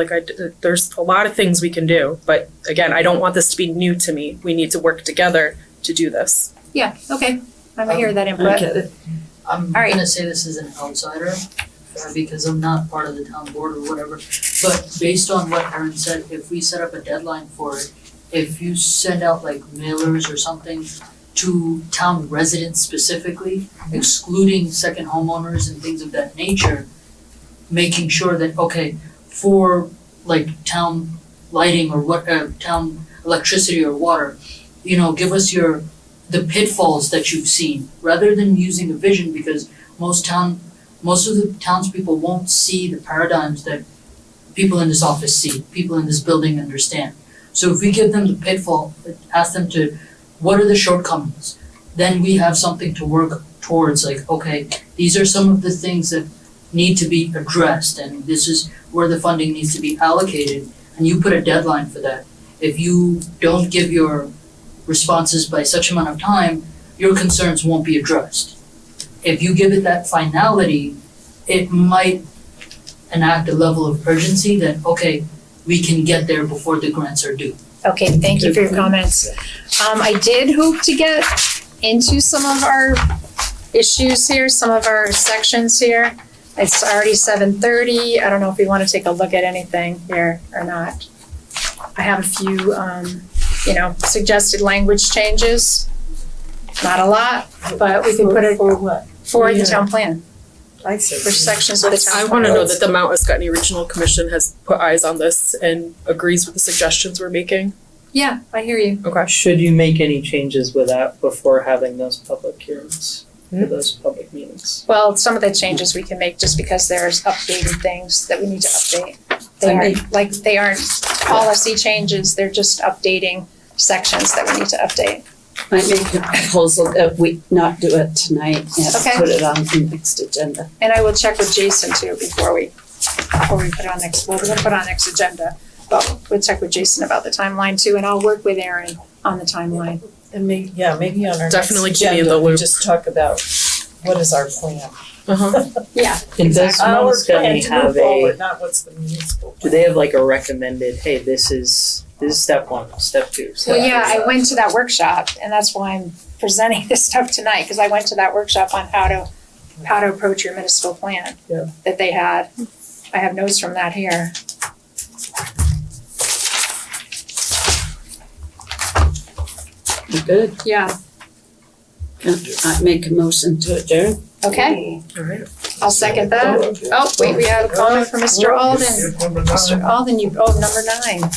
there's a lot of things we can do, but again, I don't want this to be new to me. We need to work together to do this. Yeah, okay, I'm gonna hear that I input. get it. I'm All right. gonna say this as an outsider, because I'm not part of the town board or whatever, but based on what Erin said, if we set up a deadline for it, if you send out like mailers or something to town residents specifically, excluding second homeowners and things of that nature, making sure that, okay, for like town lighting or what, town electricity or water, you know, give us the pitfalls that you've seen, rather than using a vision, because most of the townspeople won't see the paradigms that people in this office see, people in this building understand. So if we give them the pitfall, ask them to, what are the shortcomings? Then we have something to work towards, like, okay, these are some of the things that need to be addressed, and this is where the funding needs to be allocated, and you put a deadline for that. If you don't give your responses by such amount of time, your concerns won't be addressed. If you give it that finality, it might enact a level of urgency that, okay, we can get there before the grants are due. Okay, thank you for your comments. I did hope to get into some of our issues here, some of our sections here. It's already 7:30. I don't know if we want to take a look at anything here or not. I have a few, suggested language changes. Not a lot, but we can put it For what? for the town plan, I see. for sections of the town I plan. wanna know that the Mount Escutney Regional Commission has put eyes on this and agrees with the suggestions we're making. Yeah, I hear you. Okay. Should you make any changes with that before having those public hearings, for those public meetings? Well, some of the changes we can make just because there's updated things that we need to update. They aren't policy changes, they're just updating sections that we need to update. I make a proposal that we not do it tonight Okay. and put it on the next agenda. And I will check with Jason too before we put it on next, well, we're gonna put it on next agenda. But we'll check with Jason about the timeline too, and I'll work with Erin on the timeline. And maybe on our next Definitely keep me in agenda, the we loop. just talk about what is our plan. Uh-huh. Yeah. And does Our Mount plan Escutney to have move forward, not what's the municipal do plan. they have like a recommended, hey, this is step one, step two, step Well, yeah, three? I went to that workshop and that's why I'm presenting this stuff tonight, because I went to that workshop on how to approach your municipal plan. Yeah. That they had. I have notes from that here. You good? Yeah, I make a motion to adjourn. okay, Alright. I'll second that. Oh, wait, we have a comment from Mr. Alden. Mr. Alden, number 9.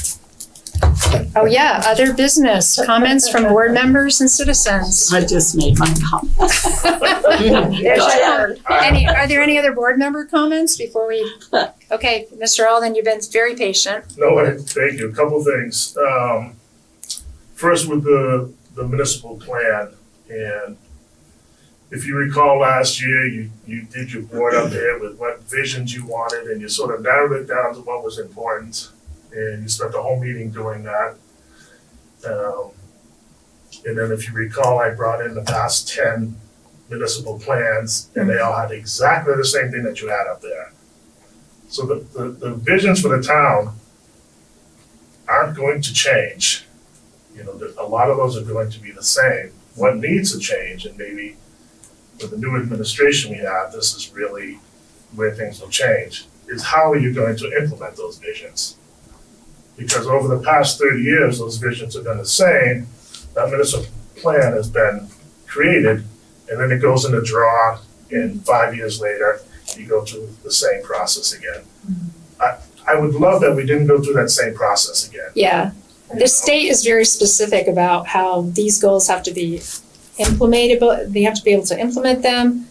Oh, yeah, other business, comments from board members and citizens. I just made my comment. Are there any other board member comments before we? Okay, Mr. Alden, you've been very patient. No, thank you. A couple things. First with the municipal plan, and if you recall last year, you did your board up there with what visions you wanted, and you sort of narrowed it down to what was important, and you spent the whole meeting doing that. And then if you recall, I brought in the past 10 municipal plans, and they all had exactly the same thing that you had up there. So the visions for the town aren't going to change. You know, a lot of those are going to be the same. What needs to change, and maybe with the new administration we have, this is really where things will change, is how are you going to implement those visions? Because over the past 30 years, those visions have been the same. That municipal plan has been created, and then it goes in a draw, and 5 years later, you go through the same process again. I would love that we didn't go through that same process again. Yeah, the state is very specific about how these goals have to be implementable, they have to be able to implement them.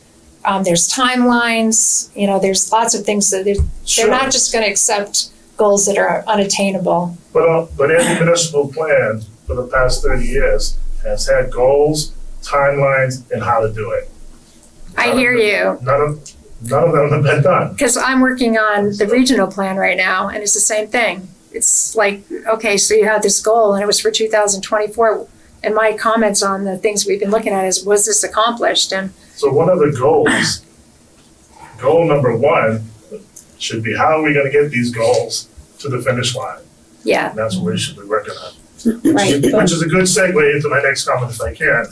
There's timelines, there's lots of things that they're not just gonna accept goals that are unattainable. But any municipal plan for the past 30 years has had goals, timelines, and how to do it. I hear you. None of them have been done. Because I'm working on the regional plan right now, and it's the same thing. It's like, okay, so you had this goal, and it was for 2024, and my comments on the things we've been looking at is, was this accomplished? And So one of the goals, goal number one, should be how are we gonna get these goals to the finish line? yeah, And that's what we should be working on. right. Which is a good segue into my next comment if I can.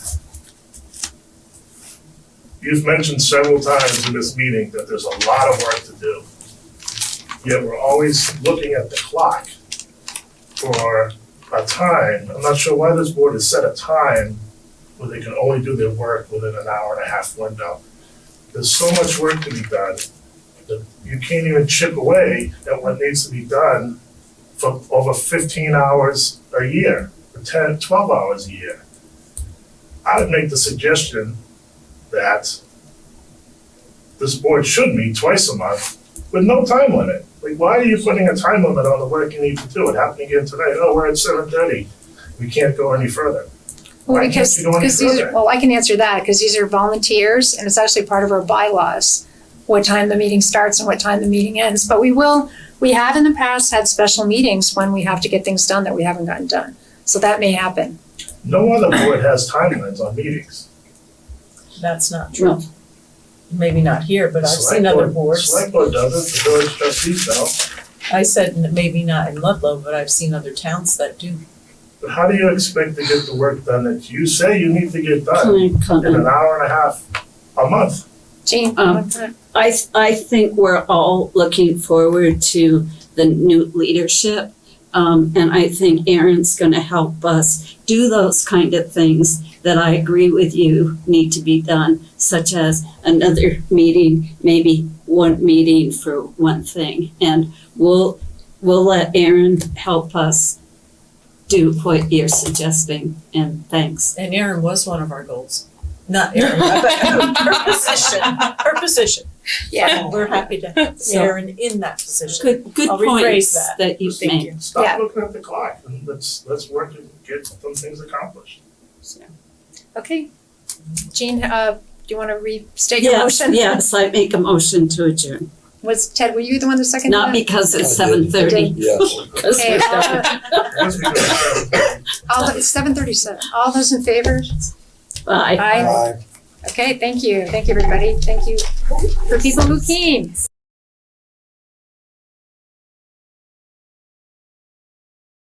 You've mentioned several times in this meeting that there's a lot of work to do. Yet we're always looking at the clock for a time. I'm not sure why this board has set a time where they can only do their work within an hour and a half window. There's so much work to be done that you can't even chip away at what needs to be done for over 15 hours a year, or 10, 12 hours a year. I would make the suggestion that this board should meet twice a month with no time limit. Like, why are you putting a time limit on the work you need to do? It happened again tonight. Oh, we're at 7:30. We can't go any further. Well, Why can't because, you go any because these further? are, well, I can answer that, because these are volunteers, and it's actually part of our bylaws, what time the meeting starts and what time the meeting ends. But we have in the past had special meetings when we have to get things done that we haven't gotten done. So that may happen. No other board has timelines on meetings. That's not true. Maybe not here, but I've seen other boards. Select board does it, the village trustees don't. I said maybe not in Ludlow, but I've seen other towns that do. But how do you expect to get the work done that you say you need to get done Can I in comment? an hour and a half a month? Jean? I think we're all looking forward to the new leadership. And I think Erin's gonna help us do those kind of things that I agree with you need to be done, such as another meeting, maybe one meeting for one thing. And we'll let Erin help us do what you're suggesting, and thanks. And Erin was one of our goals. Not Erin, but her position. Yeah. We're happy to have Erin in that position. Good I'll rephrase points that. that you've Thank made. you. Stop looking at the clock and let's work and get some things accomplished. Okay. Jean, do you want to restate your Yes, motion? yes, I make a motion to adjourn. Ted, were you the one that seconded that? Not because it's I did. 7:30. Yes. Okay, Once we go to it's 7:37. All those in favor? Bye. Aye. Aye. Okay, thank you. Thank you, everybody. Thank you for people who came.